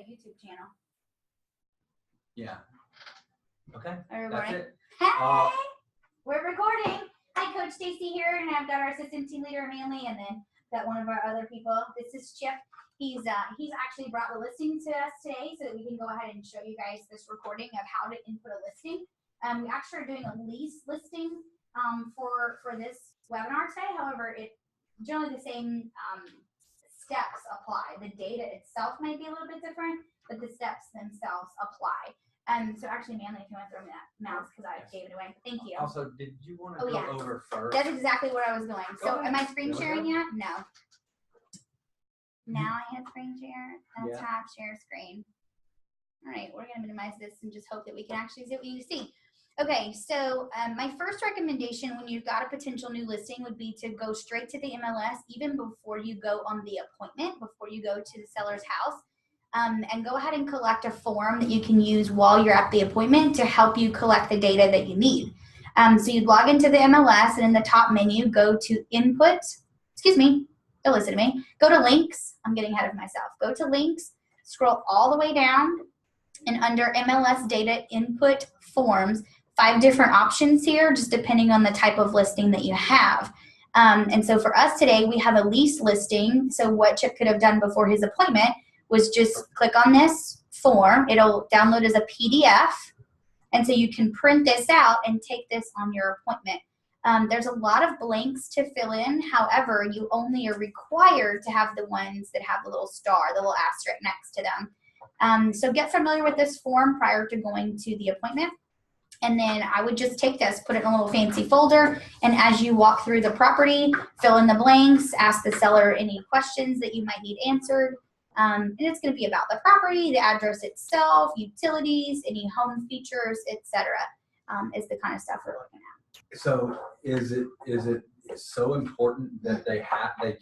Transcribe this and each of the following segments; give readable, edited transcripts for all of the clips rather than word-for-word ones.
YouTube channel. Yeah. Okay. That's it. Hey, we're recording. Hi, Coach Stacy here, and I've got our assistant team leader Manley, and then got one of our other people. This is Chip. He's actually brought the listing to us today, so that we can go ahead and show you guys this recording of how to input a listing. We actually are doing a lease listing for this webinar today. However, it generally the same steps apply. The data itself might be a little bit different, but the steps themselves apply. So actually, Manley, if you want to throw me that mouse, because I gave it away. Thank you. Also, did you want to go over first? That's exactly where I was going. So am I screen sharing yet? No. Now I have screen share. Let's have share screen. All right, we're going to minimize this and just hope that we can actually see what we need to see. Okay, so my first recommendation when you've got a potential new listing would be to go straight to the MLS even before you go on the appointment, before you go to the seller's house. And go ahead and collect a form that you can use while you're at the appointment to help you collect the data that you need. So you'd log into the MLS, and in the top menu, go to Input. Excuse me, don't listen to me. Go to Links. I'm getting ahead of myself. Go to Links, scroll all the way down, and under MLS Data Input Forms, 5 different options here, just depending on the type of listing that you have. And so for us today, we have a lease listing. So what Chip could have done before his appointment was just click on this form. It'll download as a PDF. And so you can print this out and take this on your appointment. There's a lot of blanks to fill in. However, you only are required to have the ones that have the little star, the little asterisk next to them. So get familiar with this form prior to going to the appointment. And then I would just take this, put it in a little fancy folder, and as you walk through the property, fill in the blanks, ask the seller any questions that you might need answered. And it's going to be about the property, the address itself, utilities, any home features, etc. Is the kind of stuff we're looking at. So is it so important that they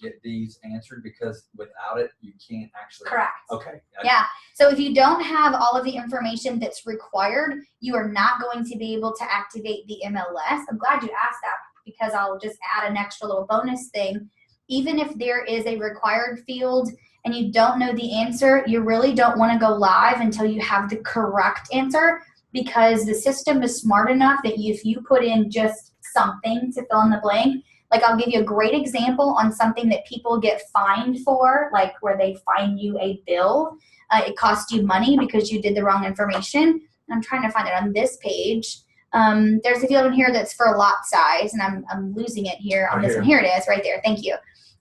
get these answered, because without it you can't actually? Correct. Okay. Yeah. So if you don't have all of the information that's required, you are not going to be able to activate the MLS. I'm glad you asked that, because I'll just add an extra little bonus thing. Even if there is a required field and you don't know the answer, you really don't want to go live until you have the correct answer, because the system is smart enough that if you put in just something to fill in the blank, like I'll give you a great example on something that people get fined for, like where they fine you a bill. It costs you money because you did the wrong information. And I'm trying to find it on this page. There's a field in here that's for lot size, and I'm losing it here on this one. Here it is, right there. Thank you.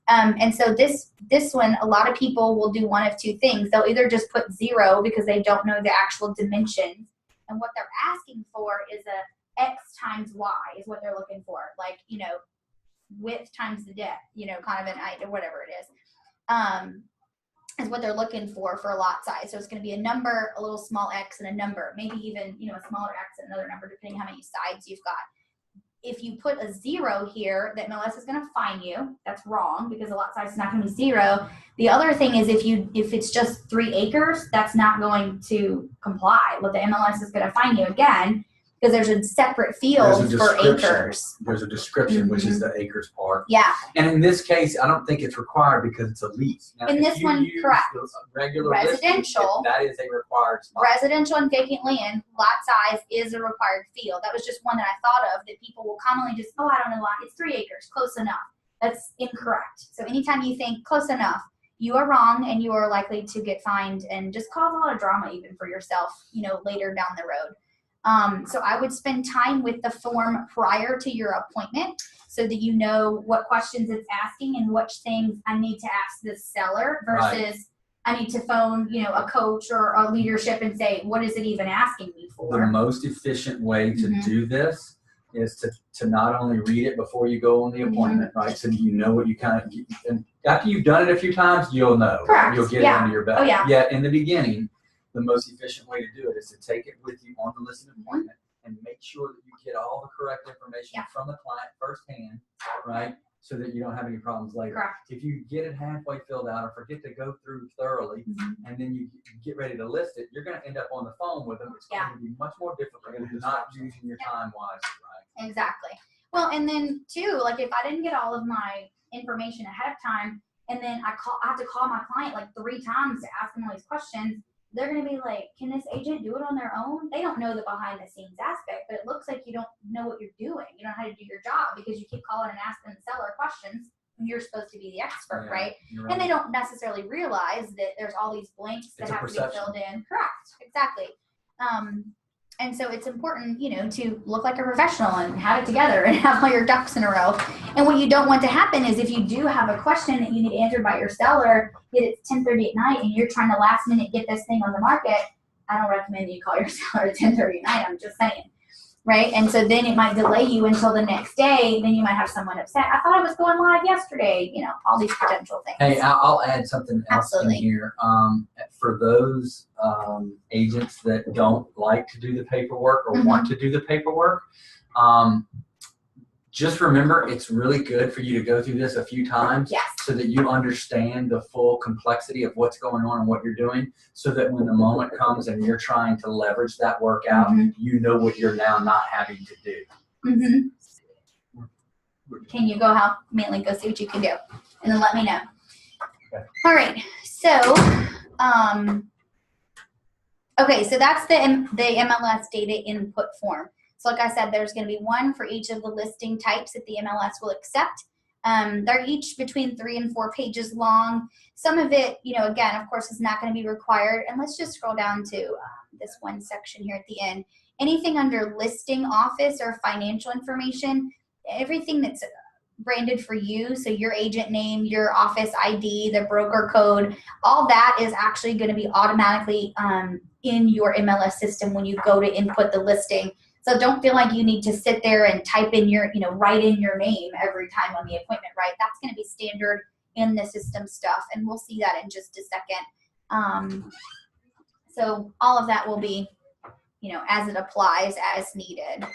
And so this one, a lot of people will do one of two things. They'll either just put 0 because they don't know the actual dimensions, and what they're asking for is a X times Y is what they're looking for, like, width times the depth, kind of an height or whatever it is what they're looking for a lot size. So it's going to be a number, a little small X, and a number, maybe even a smaller X and another number, depending how many sides you've got. If you put a 0 here, the MLS is going to fine you. That's wrong, because the lot size is not going to be 0. The other thing is if it's just 3 acres, that's not going to comply. What the MLS is going to fine you again, because there's a separate field for acres. There's a description, which is the acres part. Yeah. And in this case, I don't think it's required because it's a lease. Now, in this one, correct. Regular residential, listing, that is a required spot. Residential and vacant land, lot size is a required field. That was just one that I thought of, that people will commonly just, I don't know why, it's 3 acres, close enough. That's incorrect. So anytime you think close enough, you are wrong, and you are likely to get fined and just cause a lot of drama even for yourself, later down the road. So I would spend time with the form prior to your appointment so that you know what questions it's asking and which things I need to ask the seller versus I need to phone, a coach or a leadership and say, what is it even asking me for? The most efficient way to do this is to not only read it before you go on the appointment, right? So you know what you and after you've done it a few times, you'll know. Correct. You'll get it under your belt. Oh, yeah. Yet in the beginning, the most efficient way to do it is to take it with you on the listing appointment and make sure that you get all the correct information from the client firsthand, right? So that you don't have any problems later. Correct. If you get it halfway filled out or forget to go through thoroughly, and then you get ready to list it, you're going to end up on the phone with them. It's going to be much more difficult and not using your time wisely, right? Exactly. Well, and then too, like if I didn't get all of my information ahead of time, and then I have to call my client like 3 times to ask them all these questions, they're going to be like, can this agent do it on their own? They don't know the behind the scenes aspect, but it looks like you don't know what you're doing. You don't know how to do your job because you keep calling and asking the seller questions when you're supposed to be the expert, right? And they don't necessarily realize that there's all these blanks that have to be filled in. Correct. Exactly. And so it's important, you know, to look like a professional and have it together and have all your ducks in a row. And what you don't want to happen is if you do have a question that you need answered by your seller, yet it's 10:30 at night and you're trying to last minute get this thing on the market, I don't recommend you call your seller at 10:30 at night. I'm just saying. Right? And so then it might delay you until the next day. Then you might have someone upset. I thought I was going live yesterday. You know, all these potential things. Hey, I'll add something else in here. For those agents that don't like to do the paperwork or want to do the paperwork, just remember it's really good for you to go through this a few times so that you understand the full complexity of what's going on and what you're doing, so that when the moment comes and you're trying to leverage that work out, you know what you're now not having to do. Can you go help Manly go see what you can do? And then let me know. Okay. All right. So, okay, so that's the MLS data input form. So like I said, there's going to be one for each of the listing types that the MLS will accept. They're each between 3 and 4 pages long. Some of it, you know, again, of course, is not going to be required. And let's just scroll down to this one section here at the end. Anything under listing office or financial information, everything that's branded for you, so your agent name, your office ID, the broker code, all that is actually going to be automatically in your MLS system when you go to input the listing. So don't feel like you need to sit there and type in your, you know, write in your name every time on the appointment, right? That's going to be standard in the system stuff, and we'll see that in just a second. So all of that will be, you know, as it applies as needed.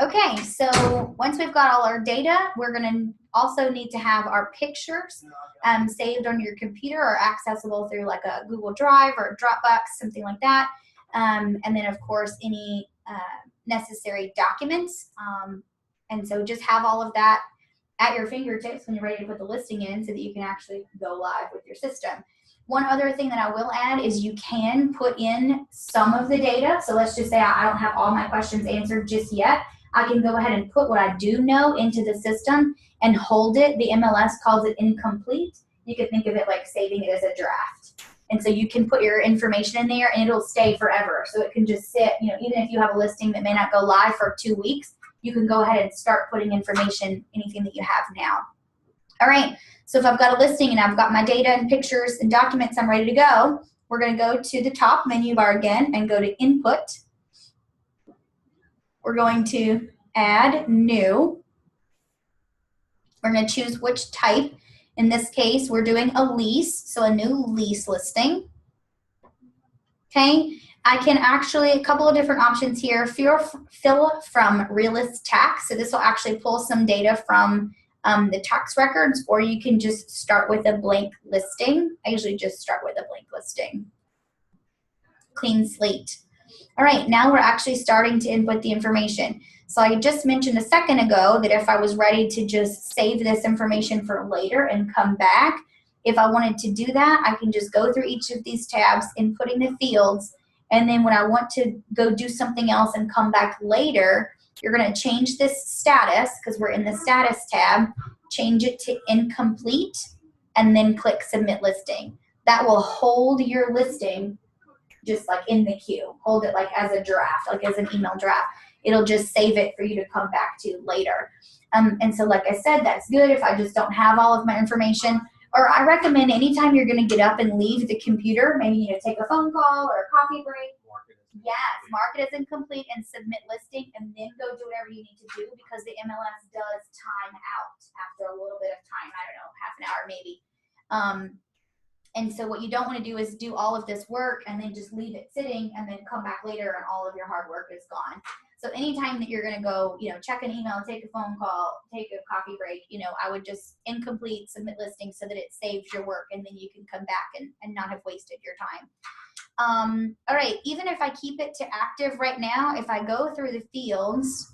Okay, so once we've got all our data, we're going to also need to have our pictures saved on your computer or accessible through like a Google Drive or a Dropbox, something like that. And then, of course, any necessary documents. And so just have all of that at your fingertips when you're ready to put the listing in so that you can actually go live with your system. One other thing that I will add is you can put in some of the data. So let's just say I don't have all my questions answered just yet. I can go ahead and put what I do know into the system and hold it. The MLS calls it incomplete. You could think of it like saving it as a draft. And so you can put your information in there and it'll stay forever. So it can just sit, you know, even if you have a listing that may not go live for 2 weeks, you can go ahead and start putting information, anything that you have now. All right, so if I've got a listing and I've got my data and pictures and documents, I'm ready to go. We're gonna go to the top menu bar again and go to Input. We're going to add new. We're going to choose which type. In this case, we're doing a lease, so a new lease listing. Okay, I can actually, a couple of different options here. Fill from realist tax, so this will actually pull some data from the tax records, or you can just start with a blank listing. I usually just start with a blank listing. Clean slate. All right, now we're actually starting to input the information. So I just mentioned a second ago that if I was ready to just save this information for later and come back, if I wanted to do that, I can just go through each of these tabs, inputting the fields, and then when I want to go do something else and come back later, you're going to change this status, because we're in the status tab, change it to incomplete, and then click submit listing. That will hold your listing just like in the queue. Hold it like as a draft, like as an email draft. It'll just save it for you to come back to later. And so like I said, that's good if I just don't have all of my information. Or I recommend anytime you're going to get up and leave the computer, maybe you know, take a phone call or a coffee break. Yes, mark it as incomplete and submit listing, and then go do whatever you need to do, because the MLS does time out after a little bit of time. I don't know, half an hour maybe. And so what you don't want to do is do all of this work and then just leave it sitting and then come back later and all of your hard work is gone. So anytime that you're going to go, you know, check an email, take a phone call, take a coffee break, you know, I would just incomplete, submit listing so that it saves your work, and then you can come back and not have wasted your time. All right, even if I keep it to active right now, if I go through the fields,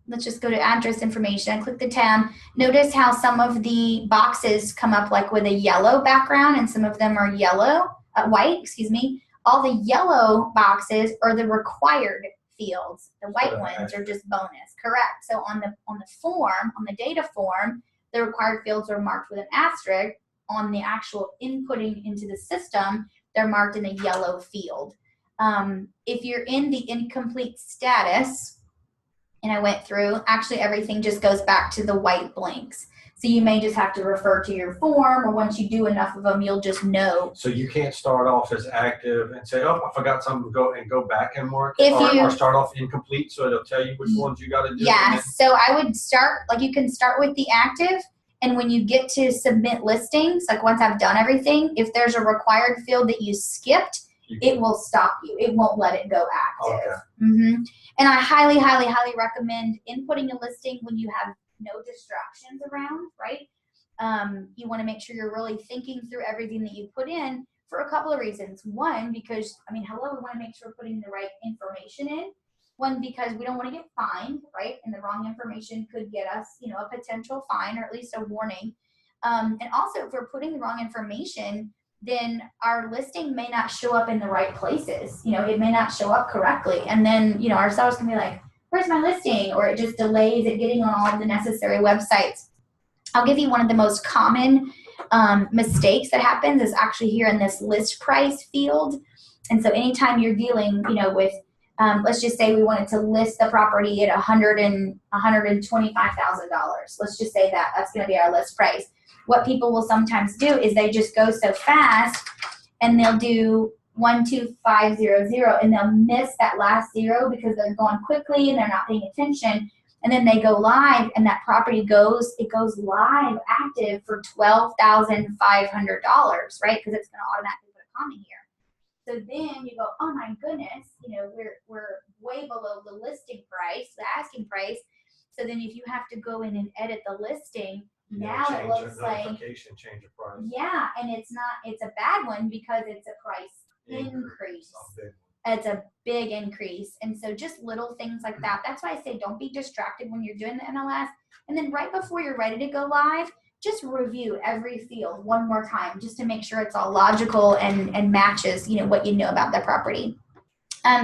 let's just go to address information, click the tab. Notice how some of the boxes come up like with a yellow background and some of them are yellow, white, excuse me. All the yellow boxes are the required fields. The white ones are just bonus. Correct. So on the form, on the data form, the required fields are marked with an asterisk. On the actual inputting into the system, they're marked in a yellow field. If you're in the incomplete status, and I went through, actually everything just goes back to the white blanks. So you may just have to refer to your form, or once you do enough of them, you'll just know. So you can't start off as active and say, oh, I forgot something, go back and mark If it, you, or start off incomplete, so it'll tell you which ones you got to do. Yeah, so I would start, like you can start with the active, and when you get to submit listings, like once I've done everything, if there's a required field that you skipped, it will stop you. It won't let it go active. Okay. And I highly, highly, highly recommend inputting a listing when you have no distractions around, right? You want to make sure you're really thinking through everything that you put in for a couple of reasons. One, because, I mean, hello, we want to make sure we're putting the right information in. One, because we don't want to get fined, right? And the wrong information could get us, you know, a potential fine or at least a warning. And also, if we're putting the wrong information, then our listing may not show up in the right places. You know, it may not show up correctly. And then, you know, our sellers can be like, where's my listing? Or it just delays it getting on all of the necessary websites. I'll give you one of the most common mistakes that happens is actually here in this list price field. And so anytime you're dealing, you know, with, let's just say we wanted to list the property at $125,000. Let's just say that that's going to be our list price. What people will sometimes do is they just go so fast and they'll do 12500 and they'll miss that last zero because they're going quickly and they're not paying attention. And then they go live and that property goes live active for $12,500, right? Because it's going to automatically put a comma here. So then you go, oh my goodness, you know, we're way below the listing price, the asking price. So then if you have to go in and edit the listing, now it looks like, change the price. yeah, and it's a bad one because it's a price increase. It's a big increase. And so just little things like that. That's why I say don't be distracted when you're doing the MLS. And then right before you're ready to go live, just review every field one more time just to make sure it's all logical and matches, you know, what you know about the property.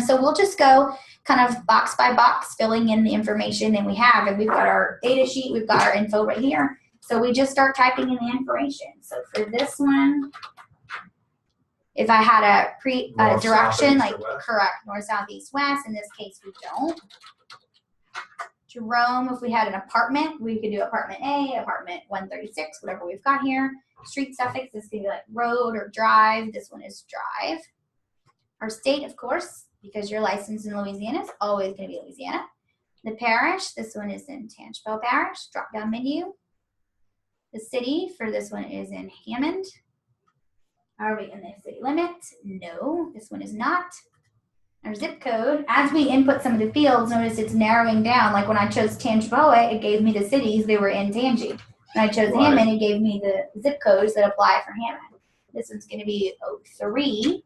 So we'll just go kind of box by box filling in the information that we have. And we've got our data sheet, we've got our info right here. So we just start typing in the information. So for this one, if I had a direction, like correct, north, south, east, west, in this case we don't. Jerome, if we had an apartment, we could do apartment A, apartment 136, whatever we've got here. Street suffix, this could be like road or drive. This one is drive. Our state, of course, because you're licensed in Louisiana, it's always going to be Louisiana. The parish, this one is in Tangipahoa Parish, drop down menu. The city for this one is in Hammond. Are we in the city limit? No, this one is not. Our zip code, as we input some of the fields, notice it's narrowing down. Like when I chose Tangipahoa, it gave me the cities that were in Tangi. When I chose Hammond, it gave me the zip codes that apply for Hammond. This one's going to be 03.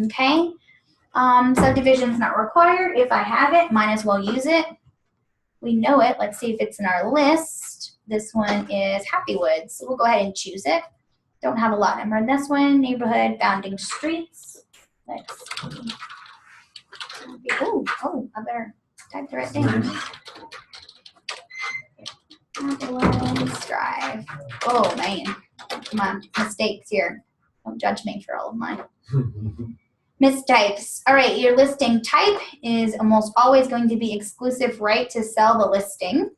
Okay. Subdivision's not required. If I have it, might as well use it. We know it. Let's see if it's in our list. This one is Happy Woods. So we'll go ahead and choose it. Don't have a lot number in this one. Neighborhood, Founding Streets. Let's see. Oh, I better type the right thing. Happy Woods Drive. Oh, man. Come on. Mistakes here. Don't judge me for all of mine. Mistypes. All right, your listing type is almost always going to be exclusive right to sell the listing.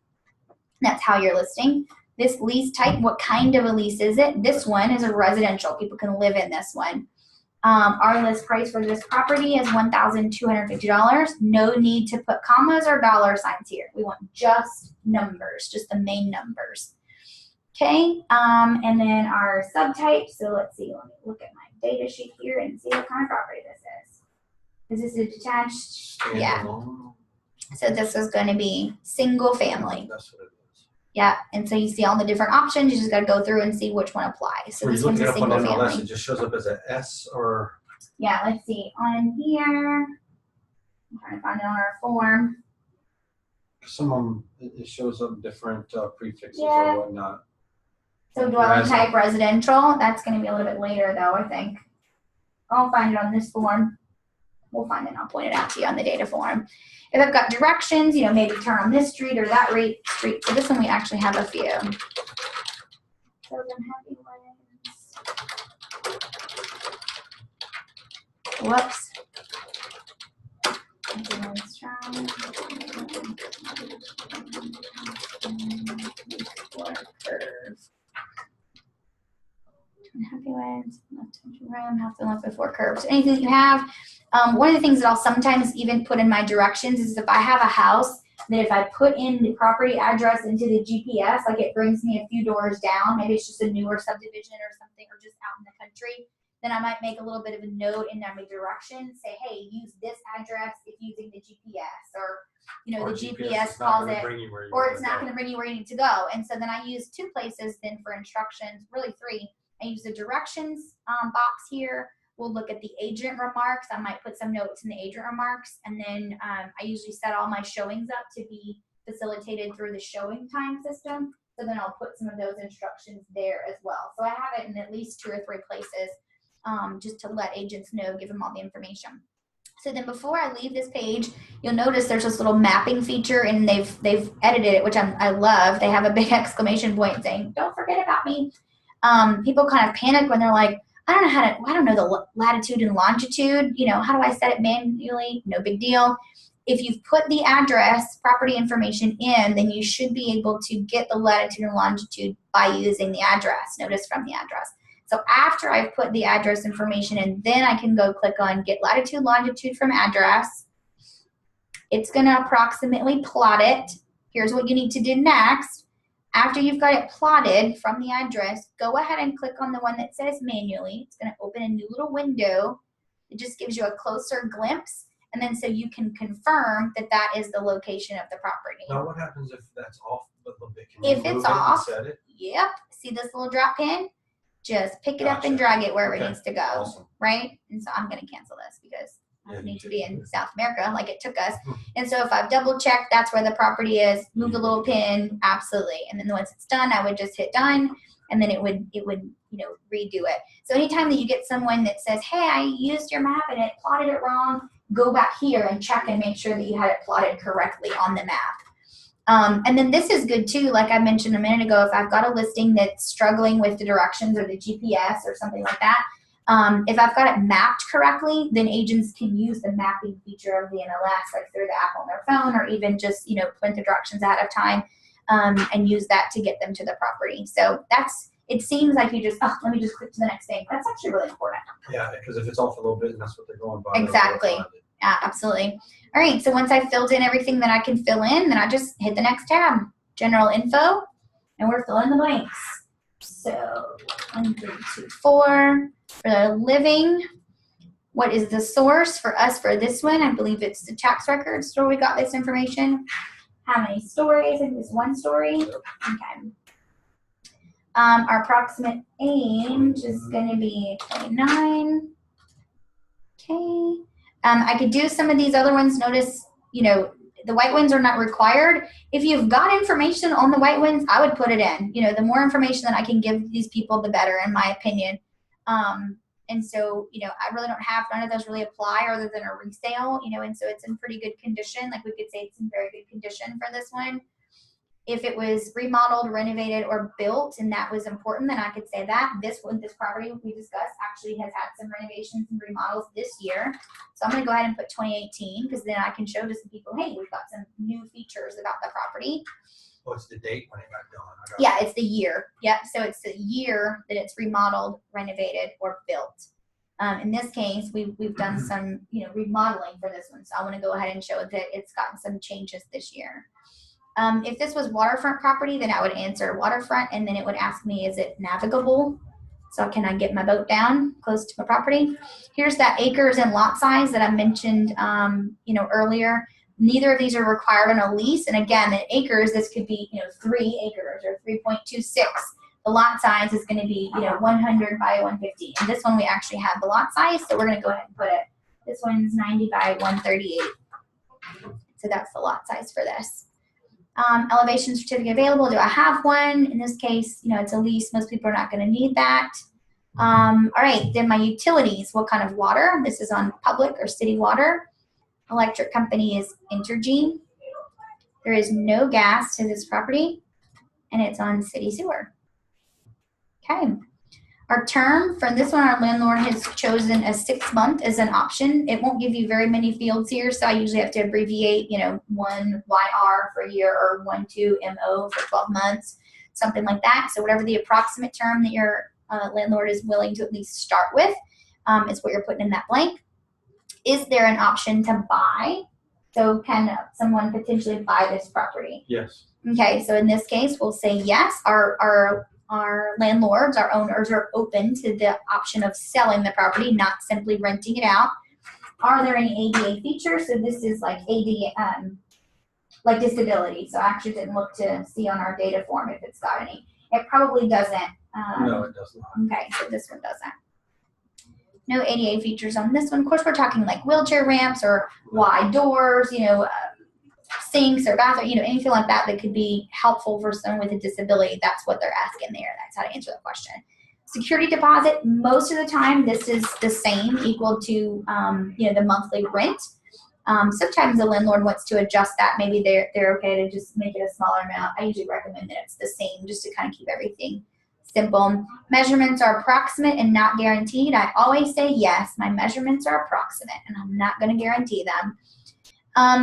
That's how you're listing. This lease type, what kind of a lease is it? This one is a residential. People can live in this one. Our list price for this property is $1,250. No need to put commas or dollar signs here. We want just numbers, just the main numbers. Okay, and then our subtype. So let's see, let me look at my data sheet here and see what kind of property this is. Is this a detached? Yeah. So this is going to be single family. That's what it is. Yeah, and so you see all the different options. You just got to go through and see which one applies. So this one's a single family. It just shows up as an S or? Yeah, let's see. On here, I'm trying to find it on our form. Some of them, it shows up different prefixes or whatnot. So dwelling type residential, that's going to be a little bit later though, I think. I'll find it on this form. We'll find it and I'll point it out to you on the data form. If I've got directions, you know, maybe turn on this street or that street. For this one, we actually have a few. So then happy ones. Whoops. Let's try. Curve. Happy ones. Left room. Have to look before curves. Anything that you have. One of the things that I'll sometimes even put in my directions is if I have a house that if I put in the property address into the GPS, like it brings me a few doors down, maybe it's just a newer subdivision or something, or just out in the country, then I might make a little bit of a note in my directions, say, hey, use this address if using the GPS, or you know, Or the GPS calls it, or it's not going to bring you where you need to go. And so then I use 2 places then for instructions, really 3. I use the directions box here. We'll look at the agent remarks. I might put some notes in the agent remarks. And then I usually set all my showings up to be facilitated through the showing time system. So then I'll put some of those instructions there as well. So I have it in at least 2 or 3 places just to let agents know, give them all the information. So then before I leave this page, you'll notice there's this little mapping feature, and they've edited it, which I love. They have a big exclamation point saying, don't forget about me. People kind of panic when they're like, I don't know the latitude and longitude. You know, how do I set it manually? No big deal. If you've put the address, property information in, then you should be able to get the latitude and longitude by using the address. Notice from the address. So after I've put the address information in, then I can go click on get latitude, longitude from address. It's going to approximately plot it. Here's what you need to do next. After you've got it plotted from the address, go ahead and click on the one that says manually. It's going to open a new little window. It just gives you a closer glimpse, and then so you can confirm that that is the location of the property. Now, what happens if that's off a little bit? Can If you move it's it and off, set it? yep. See this little drop pin? Just pick it up and Gotcha. drag it wherever Okay. it needs to go, Awesome. right? And so I'm going to cancel this because I Yeah, don't you need to should. be in South America like it took us. And so if I've double checked that's where the property is, move the little pin, absolutely. And then once it's done, I would just hit done, and then it would redo it. So anytime that you get someone that says, hey, I used your map and it plotted it wrong, go back here and check and make sure that you had it plotted correctly on the map. And then this is good too, like I mentioned a minute ago, if I've got a listing that's struggling with the directions or the GPS or something like that, if I've got it mapped correctly, then agents can use the mapping feature of the MLS, like through the app on their phone, or even just, print the directions ahead of time and use that to get them to the property. So it seems like you just, let me just click to the next thing. That's actually really important. Yeah, because if it's off a little bit and that's what they're going by. Exactly. Yeah, absolutely. All right, so once I've filled in everything that I can fill in, then I just hit the next tab, General Info, and we're filling the blanks. So 1, 3, 2, 4. For the living, what is the source for us for this one? I believe it's the tax records where we got this information. How many stories? I think it's 1 story. Okay. Our approximate age is going to be 29. Okay. I could do some of these other ones. Notice, the white ones are not required. If you've got information on the white ones, I would put it in. The more information that I can give these people, the better, in my opinion. And so, I really don't have, none of those really apply other than a resale, and so it's in pretty good condition. Like we could say it's in very good condition for this one. If it was remodeled, renovated, or built, and that was important, then I could say that. This property we discussed actually has had some renovations and remodels this year. So I'm going to go ahead and put 2018 because then I can show to some people, hey, we've got some new features about the property. What's the date when it got done? Yeah, it's the year. Yep, so it's the year that it's remodeled, renovated, or built. In this case, we've done some remodeling for this one. So I want to go ahead and show that it's gotten some changes this year. If this was waterfront property, then I would answer waterfront, and then it would ask me, is it navigable? So can I get my boat down close to my property? Here's that acres and lot size that I mentioned, earlier. Neither of these are required on a lease. And again, in acres, this could be, 3 acres or 3.26. The lot size is going to be, 100 by 150. And this one, we actually have the lot size. So we're going to go ahead and put it. This one's 90 by 138. So that's the lot size for this. Elevation certificate available. Do I have one? In this case, it's a lease. Most people are not going to need that. All right, then my utilities, what kind of water? This is on public or city water. Electric company is Entergy. There is no gas to this property, and it's on city sewer. Okay. Our term for this one, our landlord has chosen a 6 month as an option. It won't give you very many fields here, so I usually have to abbreviate, 1 YR for a year or 12 MO for 12 months, something like that. So whatever the approximate term that your landlord is willing to at least start with is what you're putting in that blank. Is there an option to buy? So can someone potentially buy this property? Yes. Okay, so in this case, we'll say yes. Our landlords, our owners are open to the option of selling the property, not simply renting it out. Are there any ADA features? So this is like ADA, like disability. So I actually didn't look to see on our data form if it's got any. It probably doesn't. No, it does not. Okay, so this one doesn't. No ADA features on this one. Of course, we're talking like wheelchair ramps or wide doors, sinks or bathroom, anything like that that could be helpful for someone with a disability. That's what they're asking there. That's how to answer the question. Security deposit, most of the time, this is the same, equal to, the monthly rent. Sometimes the landlord wants to adjust that. Maybe they're okay to just make it a smaller amount. I usually recommend that it's the same just to kind of keep everything simple. Measurements are approximate and not guaranteed. I always say yes, my measurements are approximate and I'm not going to guarantee them.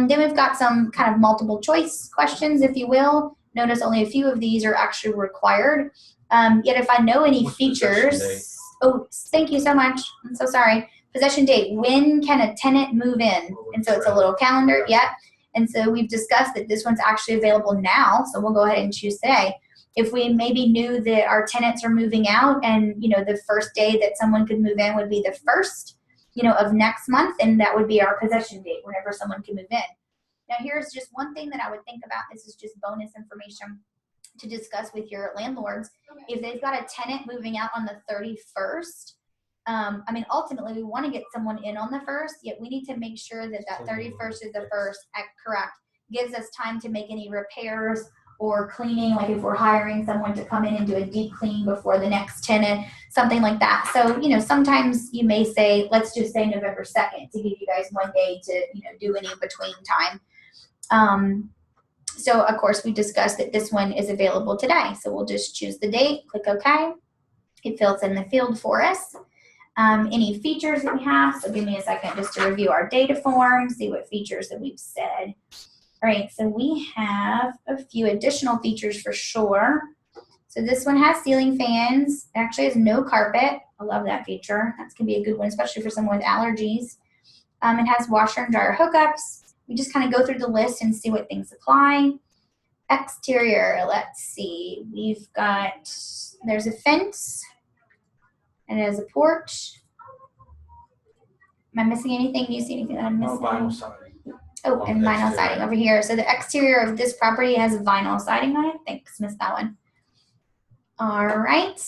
Then we've got some kind of multiple choice questions, if you will. Notice only a few of these are actually required. Yet if I know any features, thank you so much. I'm so sorry. Possession date, when can a tenant move in? And so it's a little calendar, yep. And so we've discussed that this one's actually available now, so we'll go ahead and choose today. If we maybe knew that our tenants are moving out and, the first day that someone could move in would be the 1st, of next month, and that would be our possession date whenever someone can move in. Now, here's just one thing that I would think about. This is just bonus information to discuss with your landlords. Okay. If they've got a tenant moving out on the 31st, ultimately we want to get someone in on the 1st, yet we need to make sure that 31st is the 1st, correct, gives us time to make any repairs or cleaning, like if we're hiring someone to come in and do a deep clean before the next tenant, something like that. So, sometimes you may say, let's just say November 2nd to give you guys one day to, do any between time. So, of course, we discussed that this one is available today. So we'll just choose the date, click OK. It fills in the field for us. Any features that we have. So give me a second just to review our data form, see what features that we've said. All right, so we have a few additional features for sure. So this one has ceiling fans. It actually has no carpet. I love that feature. That's going to be a good one, especially for someone with allergies. It has washer and dryer hookups. We just kind of go through the list and see what things apply. Exterior, let's see. We've got, there's a fence. And it has a porch. Am I missing anything? Do you see anything that I'm missing? No, vinyl siding. Oh, and vinyl siding over here. So the exterior of this property has vinyl siding on it. Thanks, missed that one. All right.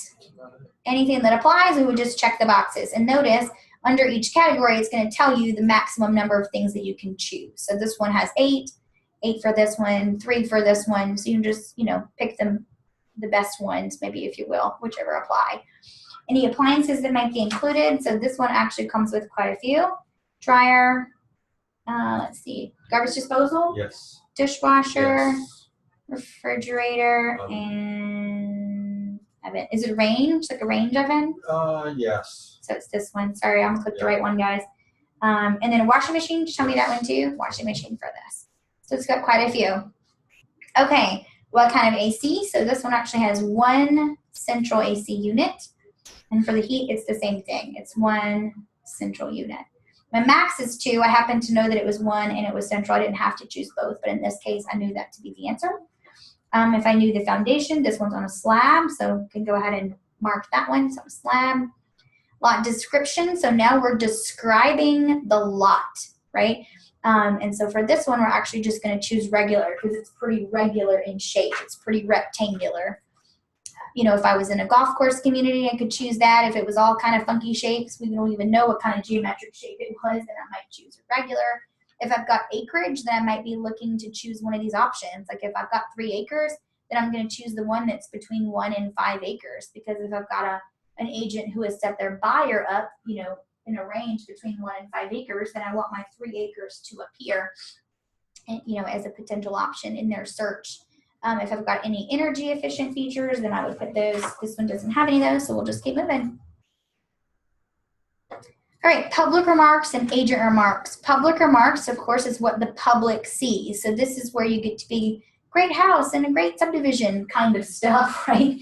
Anything that applies, we would just check the boxes. And notice, under each category, it's going to tell you the maximum number of things that you can choose. So this one has 8 for this one, 3 for this one. So you can just, pick them, the best ones, maybe, if you will, whichever apply. Any appliances that might be included. So this one actually comes with quite a few. Dryer, let's see, garbage disposal. Yes. Dishwasher, Yes. Refrigerator, and oven. Is it range, like a range oven? Yes. So it's this one. Sorry, I'm gonna click the right one, guys. And then a washing machine. Show me that one too. Washing machine for this. So it's got quite a few. Okay, what kind of AC? So this one actually has one central AC unit. And for the heat, it's the same thing. It's one central unit. My max is 2. I happen to know that it was 1 and it was central. I didn't have to choose both, but in this case, I knew that to be the answer. If I knew the foundation, this one's on a slab, so I can go ahead and mark that one. So slab. Lot description. So now we're describing the lot, right? And so for this one, we're actually just going to choose regular because it's pretty regular in shape. It's pretty rectangular. If I was in a golf course community, I could choose that. If it was all kind of funky shapes, we don't even know what kind of geometric shape it was, then I might choose a regular. If I've got acreage, then I might be looking to choose one of these options. Like if I've got 3 acres, then I'm going to choose the one that's between 1 and 5 acres. Because if I've got an agent who has set their buyer up, you know, in a range between 1 and 5 acres, then I want my 3 acres to appear, and, you know, as a potential option in their search. If I've got any energy efficient features, then I would put those. This one doesn't have any of those, so we'll just keep moving. All right, public remarks and agent remarks. Public remarks, of course, is what the public sees. So this is where you get to be great house and a great subdivision kind of stuff, right?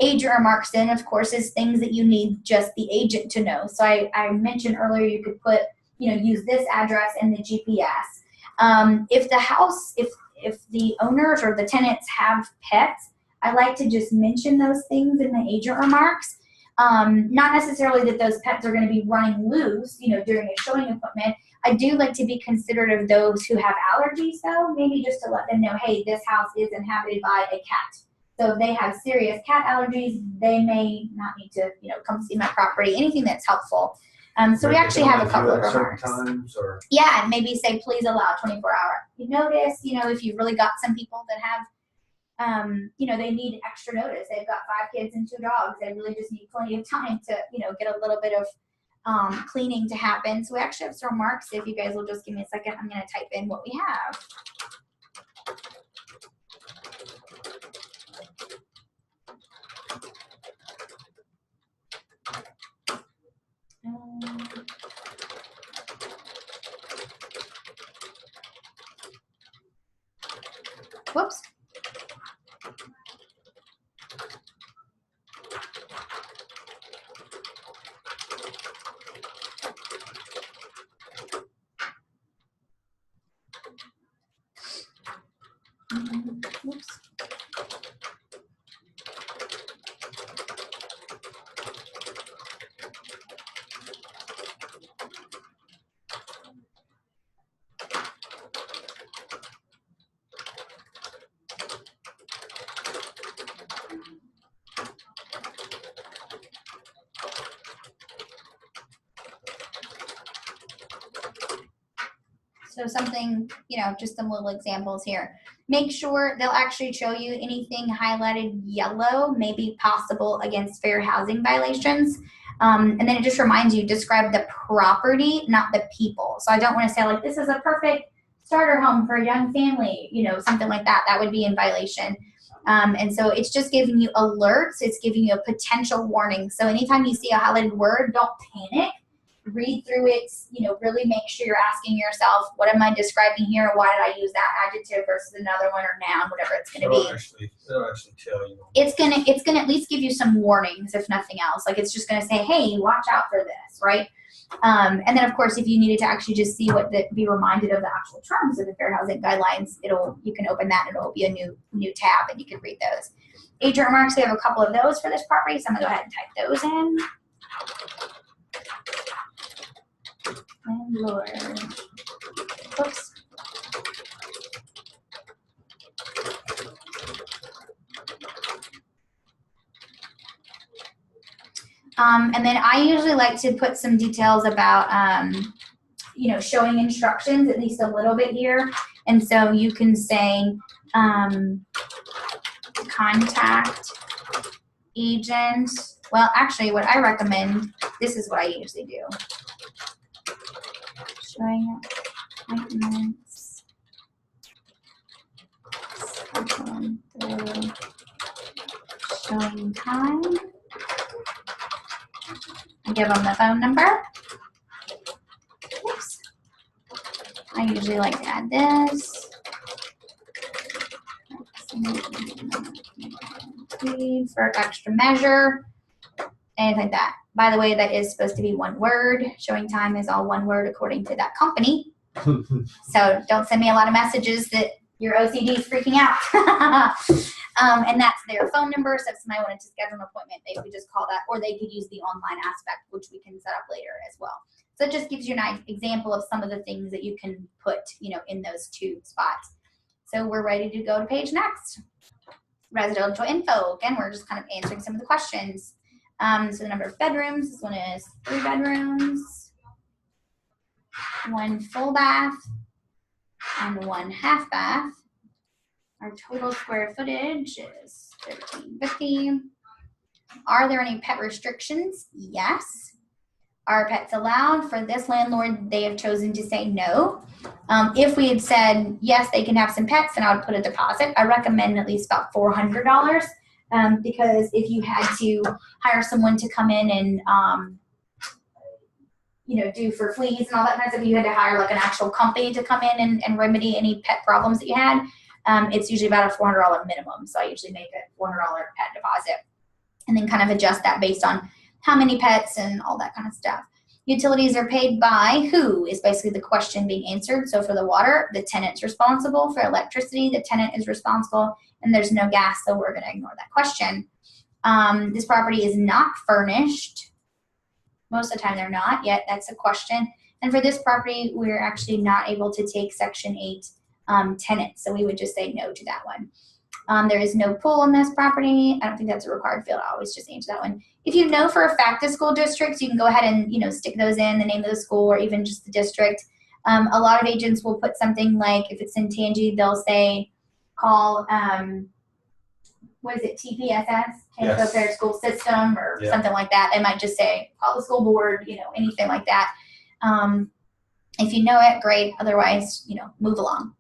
Agent remarks then, of course, is things that you need just the agent to know. So I mentioned earlier you could put, you know, use this address and the GPS. If the house, if the owners or the tenants have pets, I like to just mention those things in the agent remarks. Not necessarily that those pets are going to be running loose, you know, during a showing appointment. I do like to be considerate of those who have allergies, though, maybe just to let them know, hey, this house is inhabited by a cat. So if they have serious cat allergies, they may not need to, you know, come see my property. Anything that's helpful. So we actually have a couple of remarks. Times or? Yeah, and maybe say, please allow 24-hour notice. You know, if you've really got some people that have, you know, they need extra notice. They've got 5 kids and 2 dogs. They really just need plenty of time to, you know, get a little bit of cleaning to happen. So we actually have some remarks. If you guys will just give me a second, I'm going to type in what we have. Whoops. Whoops. So something, you know, just some little examples here. Make sure they'll actually show you anything highlighted yellow may be possible against fair housing violations. And then it just reminds you, describe the property, not the people. So I don't want to say like, this is a perfect starter home for a young family, you know, something like that. That would be in violation. And so it's just giving you alerts. It's giving you a potential warning. So anytime you see a highlighted word, don't panic. Read through it, you know, really make sure you're asking yourself, what am I describing here? Why did I use that adjective versus another one or noun, whatever it's going to be. It'll actually tell you. It's gonna at least give you some warnings, if nothing else. Like it's just gonna say, hey, watch out for this, right? And then of course, if you needed to actually just see be reminded of the actual terms of the Fair Housing Guidelines, you can open that and it'll be a new tab and you can read those. Agent remarks, we have a couple of those for this property, so I'm gonna go ahead and type those in. Landlord. Oops. And then I usually like to put some details about, you know, showing instructions, at least a little bit here. And so you can say, contact agent. Well, actually, what I recommend, this is what I usually do. Showing appointments. Showing time. I give them the phone number. Oops. I usually like to add this. For extra measure. Anything like that. By the way, that is supposed to be one word. Showing time is all one word according to that company. So don't send me a lot of messages that your OCD is freaking out. And that's their phone number. So if somebody wanted to schedule an appointment, they could just call that, or they could use the online aspect, which we can set up later as well. So it just gives you an example of some of the things that you can put, you know, in those 2 spots. So we're ready to go to page next. Residential info. Again, we're just kind of answering some of the questions. So the number of bedrooms, this one is 3 bedrooms, 1 full bath, and 1 half bath. Our total square footage is 1350. Are there any pet restrictions? Yes. Are pets allowed? For this landlord, they have chosen to say no. If we had said, yes, they can have some pets, then I would put a deposit. I recommend at least about $400 because if you had to hire someone to come in and, do for fleas and all that kind of stuff, you had to hire like an actual company to come in and remedy any pet problems that you had. It's usually about a $400 minimum. So I usually make a $400 pet deposit and then kind of adjust that based on how many pets and all that kind of stuff. Utilities are paid by who is basically the question being answered. So for the water, the tenant's responsible. For electricity, the tenant is responsible. And there's no gas, so we're going to ignore that question. This property is not furnished. Most of the time they're not, yet that's a question. And for this property, we're actually not able to take Section 8 tenants, so we would just say no to that one. There is no pool on this property. I don't think that's a required field. I always just answer that one. If you know for a fact the school districts, you can go ahead and stick those in, the name of the school or even just the district. A lot of agents will put something like, if it's in Tangi, they'll say call, what is it, TPSS, Tangipahoa Parish School System or something like that. They might just say call the school board, anything like that. If you know it, great. Otherwise, move along.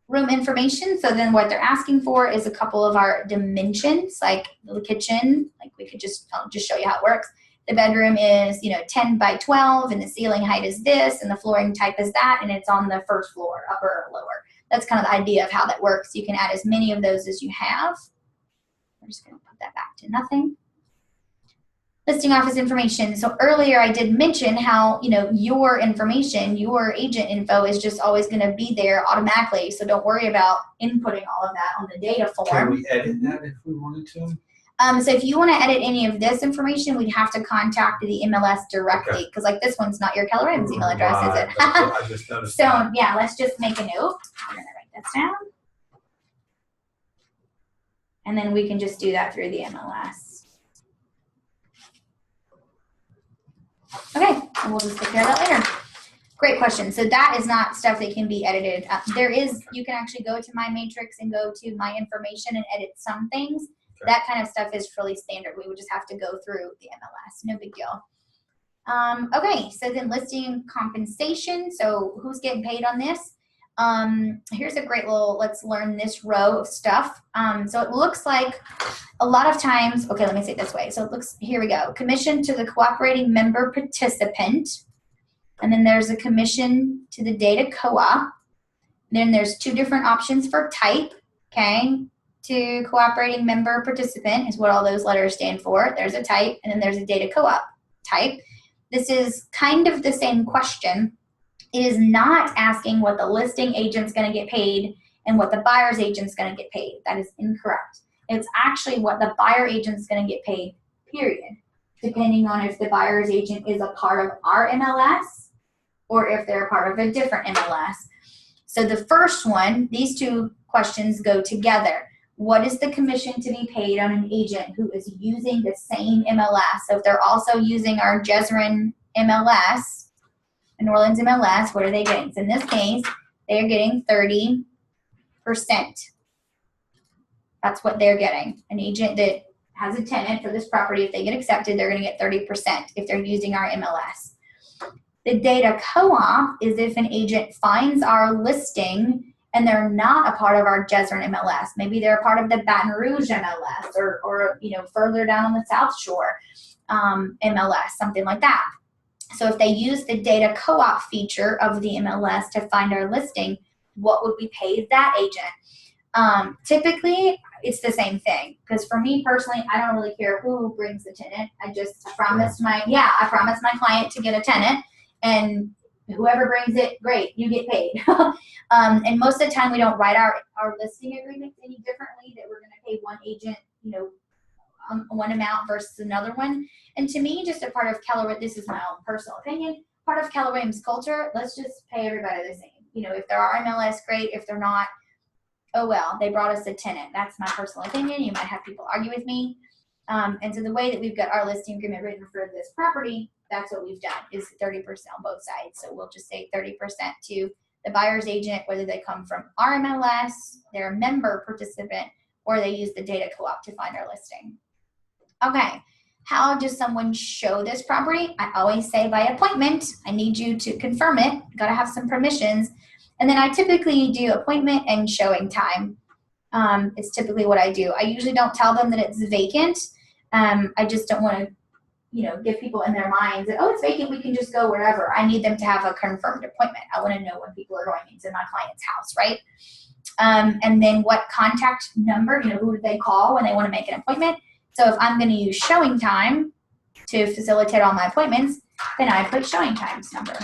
Room information. So then what they're asking for is a couple of our dimensions, like the kitchen. Like we could I'll just show you how it works. The bedroom is, 10 by 12 and the ceiling height is this and the flooring type is that and it's on the first floor, upper or lower. That's kind of the idea of how that works. You can add as many of those as you have. I'm just going to put that back to nothing. Listing office information. So earlier I did mention how, your information, your agent info is just always going to be there automatically. So don't worry about inputting all of that on the data form. Can we edit that if we wanted to? So if you want to edit any of this information, we'd have to contact the MLS directly because like this one's not your Keller Williams email address, is it? I just noticed So that. yeah, let's just make a note. I'm going to write this down. And then we can just do that through the MLS. Okay, and we'll just take care of that later. Great question. So that is not stuff that can be edited. You can actually go to My Matrix and go to My Information and edit some things. Okay. That kind of stuff is fairly standard. We would just have to go through the MLS. No big deal. Okay, so then listing compensation. So who's getting paid on this? Here's a great little, let's learn this row of stuff. So it looks like a lot of times, okay, let me say it this way. So it looks, here we go. Commission to the cooperating member participant. And then there's a commission to the data co-op. Then there's two different options for type, okay? To cooperating member participant is what all those letters stand for. There's a type, and then there's a data co-op type. This is kind of the same question. It is not asking what the listing agent's going to get paid and what the buyer's agent's going to get paid. That is incorrect. It's actually what the buyer agent's going to get paid, period, depending on if the buyer's agent is a part of our MLS or if they're a part of a different MLS. So the first one, these two questions go together. What is the commission to be paid on an agent who is using the same MLS? So if they're also using our GSREIN MLS, New Orleans MLS, what are they getting? So in this case, they're getting 30%. That's what they're getting. An agent that has a tenant for this property, if they get accepted, they're going to get 30% if they're using our MLS. The data co-op is if an agent finds our listing and they're not a part of our GSREIN MLS. Maybe they're a part of the Baton Rouge MLS or further down on the South Shore MLS, something like that. So if they use the data co-op feature of the MLS to find our listing, what would we pay that agent? Typically, it's the same thing. Because for me personally, I don't really care who brings the tenant. I promised my client to get a tenant, and whoever brings it, great, you get paid. And most of the time, we don't write our listing agreements any differently. That we're going to pay one agent, one amount versus another one. And to me, just a part of Keller, this is my own personal opinion, part of Keller Williams culture, let's just pay everybody the same. If they're our MLS, great. If they're not, oh well, they brought us a tenant. That's my personal opinion. You might have people argue with me. And so the way that we've got our listing agreement written for this property, that's what we've done, is 30% on both sides. So we'll just say 30% to the buyer's agent, whether they come from our MLS, they're a member participant, or they use the data co-op to find our listing. Okay. How does someone show this property? I always say by appointment. I need you to confirm it. Got to have some permissions. And then I typically do appointment and showing time. Is typically what I do. I usually don't tell them that it's vacant. I just don't want to, give people in their minds that, oh, it's vacant, we can just go wherever. I need them to have a confirmed appointment. I want to know when people are going into my client's house, right? And then what contact number, who do they call when they want to make an appointment? So if I'm going to use showing time to facilitate all my appointments, then I put showing times number.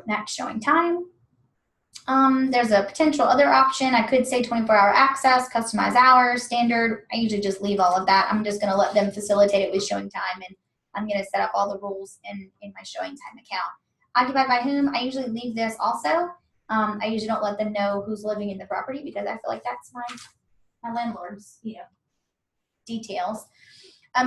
That's showing time. There's a potential other option. I could say 24-hour access, customize hours, standard. I usually just leave all of that. I'm just going to let them facilitate it with showing time, and I'm going to set up all the rules in my showing time account. Occupied by whom? I usually leave this also. I usually don't let them know who's living in the property because I feel like that's my landlord's, details.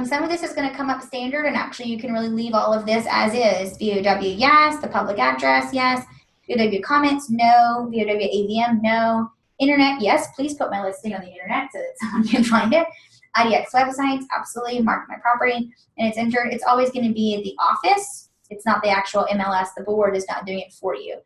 Some of this is going to come up standard, and actually you can really leave all of this as is. VOW, yes. The public address, yes. VOW comments, no. VOW AVM, no. Internet, yes. Please put my listing on the internet so that someone can find it. IDX websites, absolutely. Mark my property, and it's entered. It's always going to be at the office. It's not the actual MLS. The board is not doing it for you.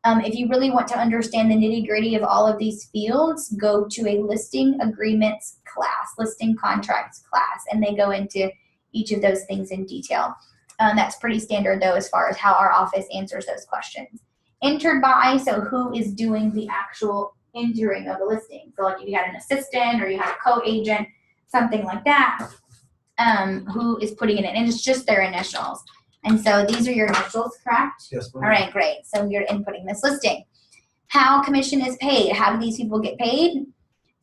If you really want to understand the nitty-gritty of all of these fields, go to a listing agreements class, listing contracts class, and they go into each of those things in detail. That's pretty standard, though, as far as how our office answers those questions. Entered by, so who is doing the actual entering of the listing? So like if you had an assistant or you had a co-agent, something like that, who is putting it in, and it's just their initials. And so these are your initials, correct? Yes, ma'am. All right, great. So you're inputting this listing. How commission is paid? How do these people get paid?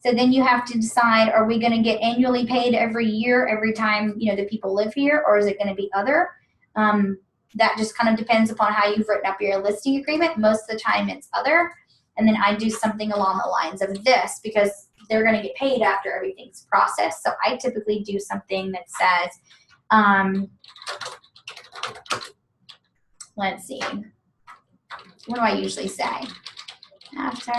So then you have to decide, are we going to get annually paid every year, every time, the people live here, or is it going to be other? That just kind of depends upon how you've written up your listing agreement. Most of the time it's other. And then I do something along the lines of this because they're going to get paid after everything's processed. So I typically do something that says, let's see, what do I usually say? After,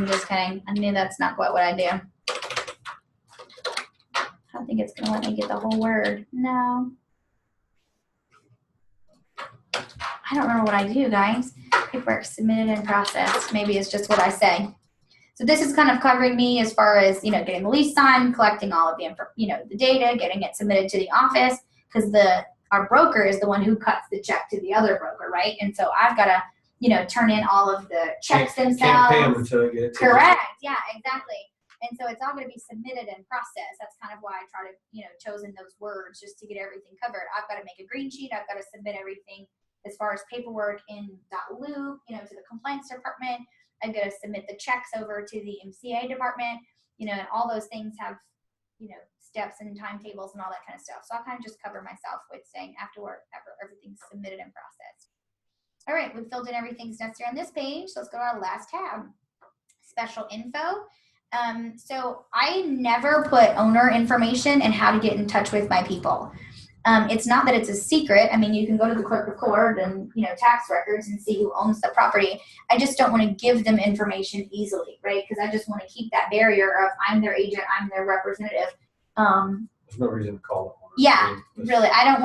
just kidding. I knew that's not quite what I do. I don't think it's going to let me get the whole word. No. I don't remember what I do, guys. Paperwork submitted and processed. Maybe it's just what I say. So this is kind of covering me as far as, getting the lease signed, collecting all of the, the data, getting it submitted to the office, because our broker is the one who cuts the check to the other broker, right? And so I've got to, turn in all of the checks themselves. Can't pay them until you get it. Correct. Yeah, exactly. And so it's all going to be submitted and processed. That's kind of why I try to, chosen those words just to get everything covered. I've got to make a green sheet. I've got to submit everything as far as paperwork in .loop, to the compliance department. I've got to submit the checks over to the MCA department, and all those things have, steps and timetables and all that kind of stuff. So I'll kind of just cover myself with saying after everything's submitted and processed. All right, we've filled in everything's necessary on this page. So let's go to our last tab, special info. So I never put owner information and how to get in touch with my people. It's not that it's a secret. I mean, you can go to the clerk of court and, tax records and see who owns the property. I just don't want to give them information easily, right? Because I just want to keep that barrier of I'm their agent, I'm their representative. There's no reason to call them. Yeah, really. I don't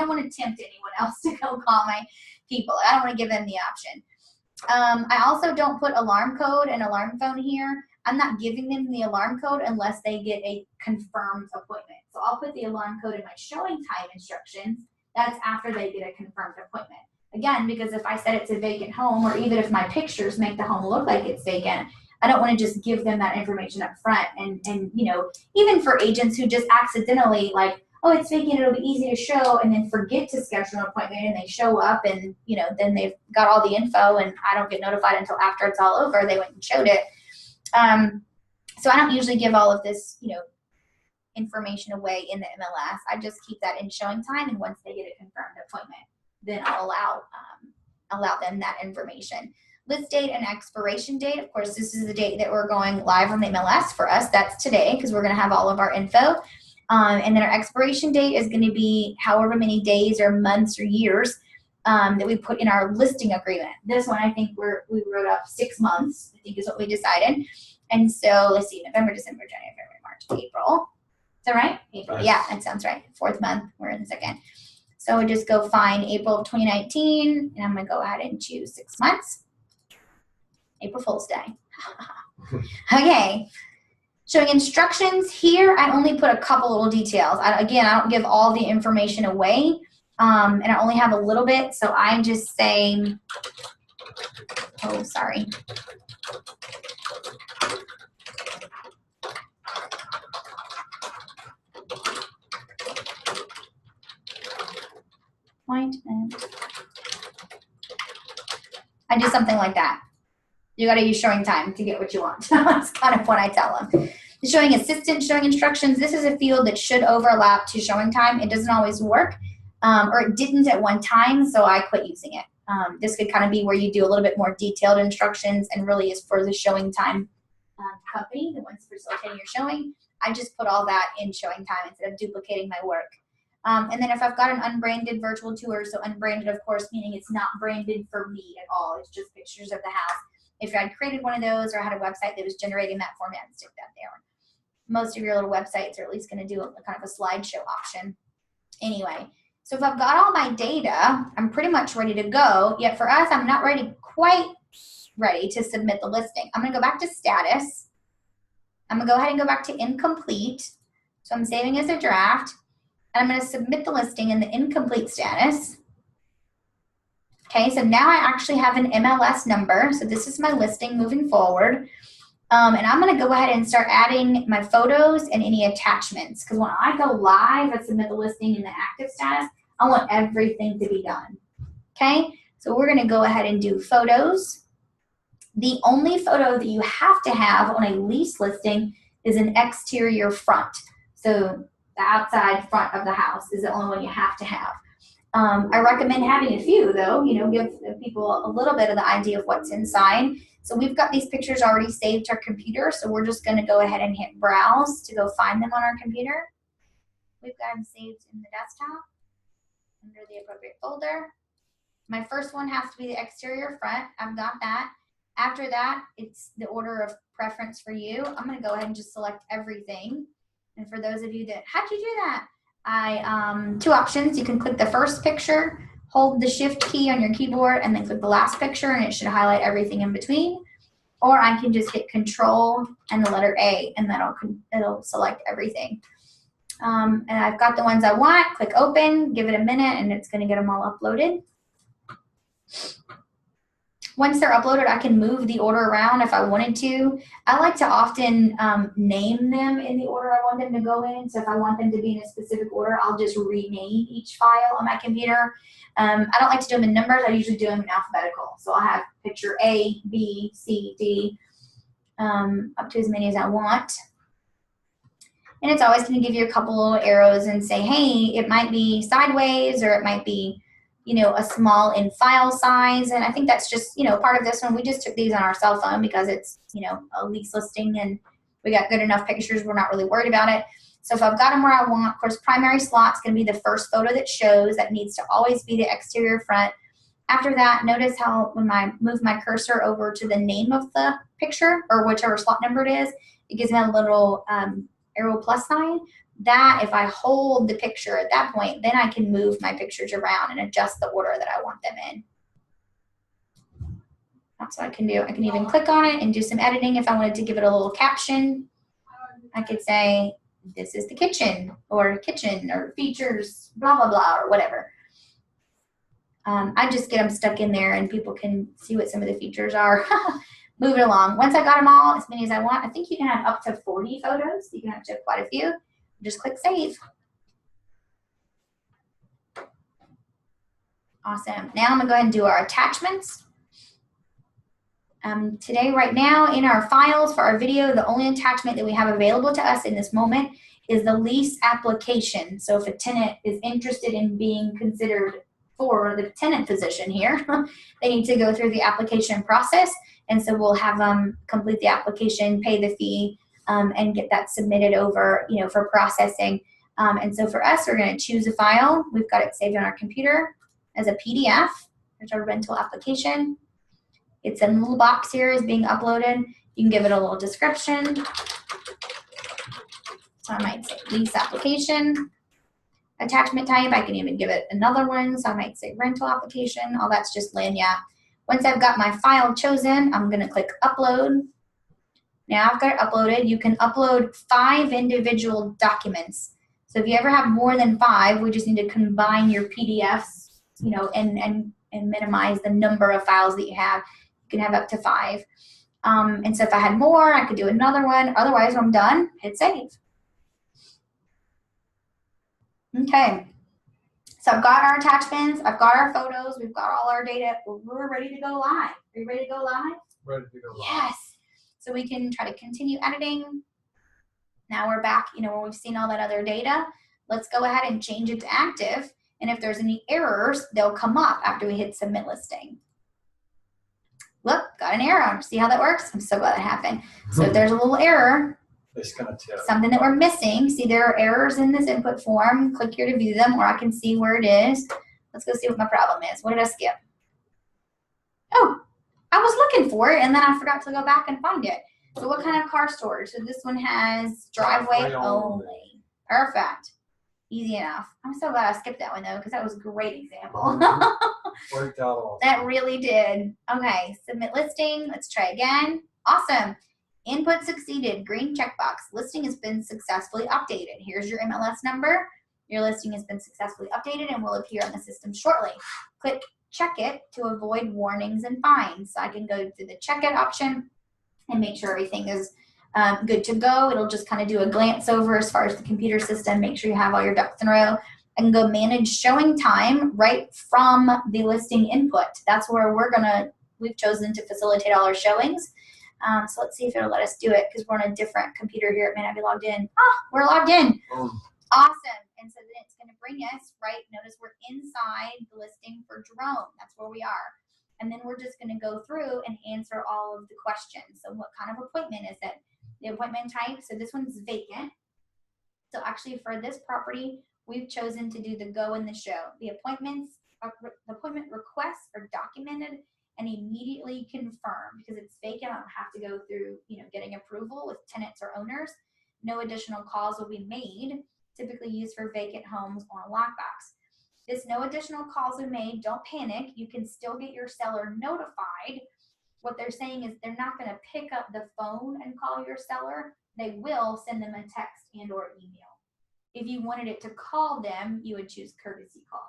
want to tempt anyone else to go call my people. I don't want to give them the option. I also don't put alarm code and alarm phone here. I'm not giving them the alarm code unless they get a confirmed appointment. So I'll put the alarm code in my showing time instructions. That's after they get a confirmed appointment. Again, because if I said it's a vacant home, or even if my pictures make the home look like it's vacant, I don't want to just give them that information up front. And even for agents who just accidentally oh, it's vacant, it'll be easy to show, and then forget to schedule an appointment, and they show up and, then they've got all the info and I don't get notified until after it's all over. They went and showed it. So I don't usually give all of this, information away in the MLS. I just keep that in showing time, and once they get a confirmed appointment, then I'll allow them that information. List date and expiration date. Of course, this is the date that we're going live on the MLS for us. That's today because we're going to have all of our info. And then our expiration date is going to be however many days or months or years that we put in our listing agreement. This one, I think we wrote up 6 months, I think is what we decided. And so let's see, November, December, January, February, March, April. Is that right? April. Yes. Yeah, that sounds right. 4th month. We're in the 2nd. So we just go find April of 2019, and I'm going to go ahead and choose 6 months. April Fool's Day. Okay. Showing instructions here, I only put a couple little details. Again, I don't give all the information away, and I only have a little bit, so I just say, oh, sorry. Appointment. I do something like that. You got to use showing time to get what you want. That's kind of what I tell them. The showing assistant, showing instructions, this is a field that should overlap to showing time. It doesn't always work, or it didn't at one time, so I quit using it. This could kind of be where you do a little bit more detailed instructions and really is for the showing time company, the ones facilitating your showing. I just put all that in showing time instead of duplicating my work. And then if I've got an unbranded virtual tour, so unbranded, of course, meaning it's not branded for me at all. It's just pictures of the house. If I had created one of those or had a website that was generating that for me, I'd stick that there. Most of your little websites are at least going to do a kind of a slideshow option. Anyway, so if I've got all my data, I'm pretty much ready to go. Yet for us, I'm not quite ready to submit the listing. I'm going to go back to status. I'm going to go ahead and go back to incomplete. So I'm saving as a draft. And I'm going to submit the listing in the incomplete status. Okay, so now I actually have an MLS number. So this is my listing moving forward. And I'm going to go ahead and start adding my photos and any attachments. Because when I go live and submit the listing in the active status, I want everything to be done. Okay, so we're going to go ahead and do photos. The only photo that you have to have on a lease listing is an exterior front. So the outside front of the house is the only one you have to have. I recommend having a few, though, give people a little bit of the idea of what's inside. So we've got these pictures already saved to our computer, so we're just going to go ahead and hit browse to go find them on our computer. We've got them saved in the desktop under the appropriate folder. My first one has to be the exterior front. I've got that. After that, it's the order of preference for you. I'm going to go ahead and just select everything. And for those of you that, how'd you do that? Two options. You can click the first picture, hold the shift key on your keyboard, and then click the last picture, and it should highlight everything in between. Or I can just hit Control and the letter A, and it'll select everything. And I've got the ones I want. Click Open, give it a minute, and it's going to get them all uploaded. Once they're uploaded, I can move the order around if I wanted to. I like to often name them in the order I want them to go in. So if I want them to be in a specific order, I'll just rename each file on my computer. I don't like to do them in numbers. I usually do them in alphabetical. So I'll have picture A, B, C, D, up to as many as I want. And it's always going to give you a couple little arrows and say, hey, it might be sideways or it might be a small in file size. And I think that's just, part of this one. We just took these on our cell phone because it's, a lease listing and we got good enough pictures. We're not really worried about it. So if I've got them where I want, of course, primary slot's going to be the first photo that shows. That needs to always be the exterior front. After that, notice how when I move my cursor over to the name of the picture or whichever slot number it is, it gives me a little arrow plus sign. That if I hold the picture at that point, then I can move my pictures around and adjust the order that I want them in. That's what I can do. I can even click on it and do some editing if I wanted to give it a little caption. I could say, this is the kitchen or features, blah, blah, blah, or whatever. I just get them stuck in there and people can see what some of the features are. Move it along. Once I got them all, as many as I want, I think you can have up to 40 photos. You can have quite a few. Just click Save. Awesome. Now I'm going to go ahead and do our attachments. Today, right now, in our files for our video, the only attachment that we have available to us in this moment is the lease application. So if a tenant is interested in being considered for the tenant position here, they need to go through the application process. And so we'll have them complete the application, pay the fee, and get that submitted over, for processing. And so for us, we're going to choose a file. We've got it saved on our computer as a PDF. There's our rental application. It's in a little box here is being uploaded. You can give it a little description. So I might say lease application. Attachment type, I can even give it another one. So I might say rental application. All that's just Lanya. Once I've got my file chosen, I'm going to click upload. Now I've got it uploaded. You can upload 5 individual documents. So if you ever have more than 5, we just need to combine your PDFs, you know, and minimize the number of files that you have. You can have up to 5. And so if I had more, I could do another one. Otherwise, when I'm done, hit save. Okay. So I've got our attachments. I've got our photos. We've got all our data. We're ready to go live. Are you ready to go live? Ready to go live. Yes. So we can try to continue editing. Now we're back, you know, where we've seen all that other data. Let's go ahead and change it to active. And if there's any errors, they'll come up after we hit submit listing. Look, got an error. See how that works? I'm so glad that happened. So if there's a little error, It's gonna tell. something that we're missing, see there are errors in this input form. Click here to view them, or I can see where it is. Let's go see what my problem is. What did I skip? Oh, I was looking for it, and then I forgot to go back and find it. So what kind of car storage? So this one has driveway only. Perfect. Easy enough. I'm so glad I skipped that one, though, because that was a great example. Worked out all. That really did. Okay, submit listing. Let's try again. Awesome. Input succeeded. Green checkbox. Listing has been successfully updated. Here's your MLS number. Your listing has been successfully updated and will appear on the system shortly. Click check it to avoid warnings and fines. So I can go through the check it option and make sure everything is good to go. It'll just kind of do a glance over as far as the computer system, make sure you have all your ducks in a row, and go manage showing time right from the listing input. That's where we've chosen to facilitate all our showings. So let's see if it'll let us do it because we're on a different computer here. It may not be logged in. We're logged in. Awesome. And so then it's going to bring us, right? Notice we're inside the listing for Jerome. That's where we are. And then we're just going to go through and answer all of the questions. So what kind of appointment is it? The appointment type. So this one's vacant. So actually for this property, we've chosen to do the go and the show. The appointment requests are documented and immediately confirmed. Because it's vacant, I don't have to go through, you know, getting approval with tenants or owners. No additional calls will be made, typically used for vacant homes on a lockbox. This no additional calls are made, don't panic. You can still get your seller notified. What they're saying is they're not going to pick up the phone and call your seller. They will send them a text and or email. If you wanted it to call them, you would choose courtesy call.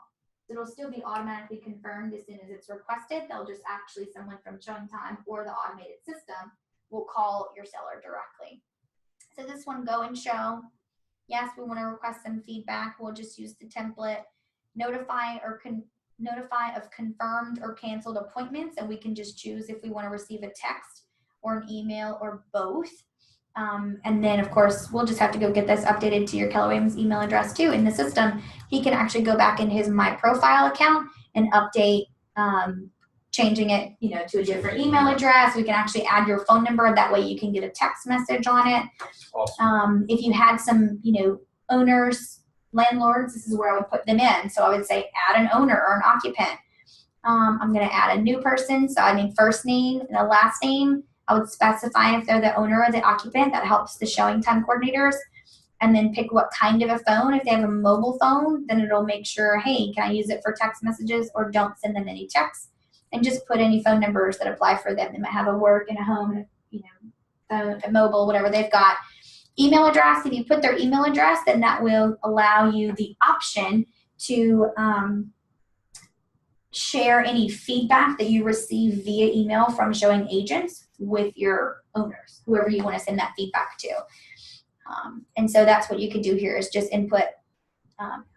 It'll still be automatically confirmed as soon as it's requested. They'll just actually, someone from Showing Time or the automated system will call your seller directly. So this one, go and show. Yes, we want to request some feedback. We'll just use the template. Notify of confirmed or canceled appointments, and we can just choose if we want to receive a text or an email or both. And then, of course, we'll just have to go get this updated to your Keller Williams email address too in the system. He can actually go back into his My Profile account and update, changing it, you know, to a different email address. We can actually add your phone number. That way you can get a text message on it. Awesome. If you had some, you know, owners, landlords, this is where I would put them in. So I would say add an owner or an occupant. I'm going to add a new person. So I need first name and a last name. I would specify if they're the owner or the occupant. That helps the showing time coordinators. And then pick what kind of a phone. If they have a mobile phone, then it'll make sure, hey, can I use it for text messages, or don't send them any texts. And just put any phone numbers that apply for them. They might have a work and a home, you know, a mobile, whatever they've got. Email address, if you put their email address, then that will allow you the option to share any feedback that you receive via email from showing agents with your owners, whoever you want to send that feedback to. And so that's what you could do here is just input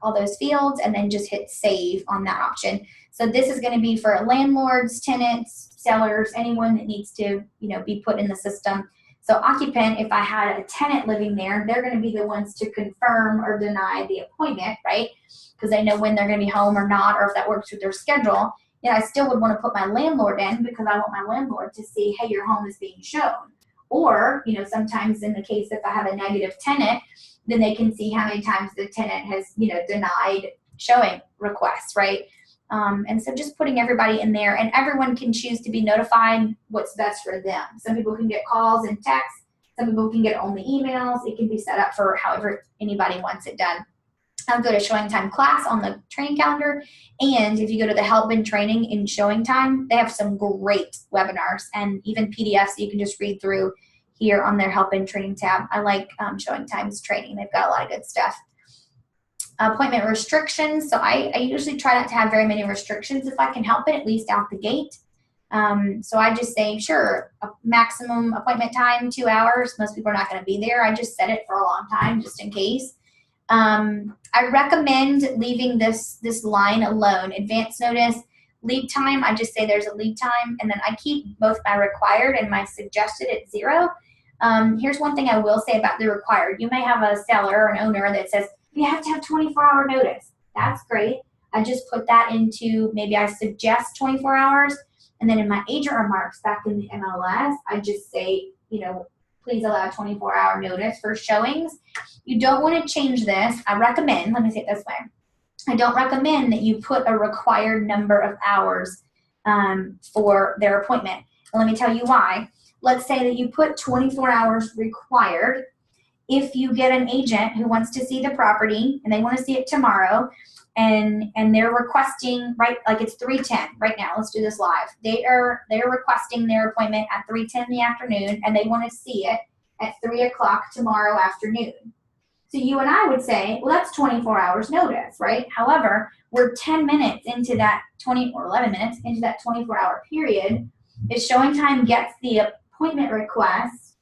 all those fields and then just hit save on that option. So this is going to be for landlords, tenants, sellers, anyone that needs to, you know, be put in the system. So occupant, if I had a tenant living there, they're going to be the ones to confirm or deny the appointment, right? Because they know when they're going to be home or not, or if that works with their schedule. Yeah, I still would want to put my landlord in because I want my landlord to see, hey, your home is being shown. Or, you know, sometimes in the case if I have a negative tenant, then they can see how many times the tenant has, you know, denied showing requests, right? And so just putting everybody in there, and everyone can choose to be notified what's best for them. Some people can get calls and texts. Some people can get only emails. It can be set up for however anybody wants it done. I'll go to showing time class on the training calendar. And if you go to the help in training in showing time, they have some great webinars and even PDFs you can just read through here on their help in training tab. I like showing times training. They've got a lot of good stuff. Appointment restrictions. So I usually try not to have very many restrictions if I can help it, at least out the gate. So I just say, sure, a maximum appointment time, 2 hours. Most people are not going to be there. I just set it for a long time just in case. I recommend leaving this line alone. Advance notice, lead time, I just say there's a lead time, and then I keep both my required and my suggested at 0. Here's one thing I will say about the required. You may have a seller or an owner that says, you have to have 24-hour notice. That's great. I just put that into, maybe I suggest 24 hours, and then in my agent remarks back in the MLS, I just say, you know, please allow 24-hour notice for showings. You don't want to change this. I recommend, let me say it this way. I don't recommend that you put a required number of hours for their appointment. And let me tell you why. Let's say that you put 24 hours required. If you get an agent who wants to see the property and they want to see it tomorrow, and they're requesting, right, like it's 3:10 right now, let's do this live. They're requesting their appointment at 3:10 in the afternoon, and they want to see it at 3 o'clock tomorrow afternoon. So you and I would say, well, that's 24 hours notice, right? However, we're 10 minutes into that 20 or 11 minutes into that 24-hour period. If showing time gets the appointment request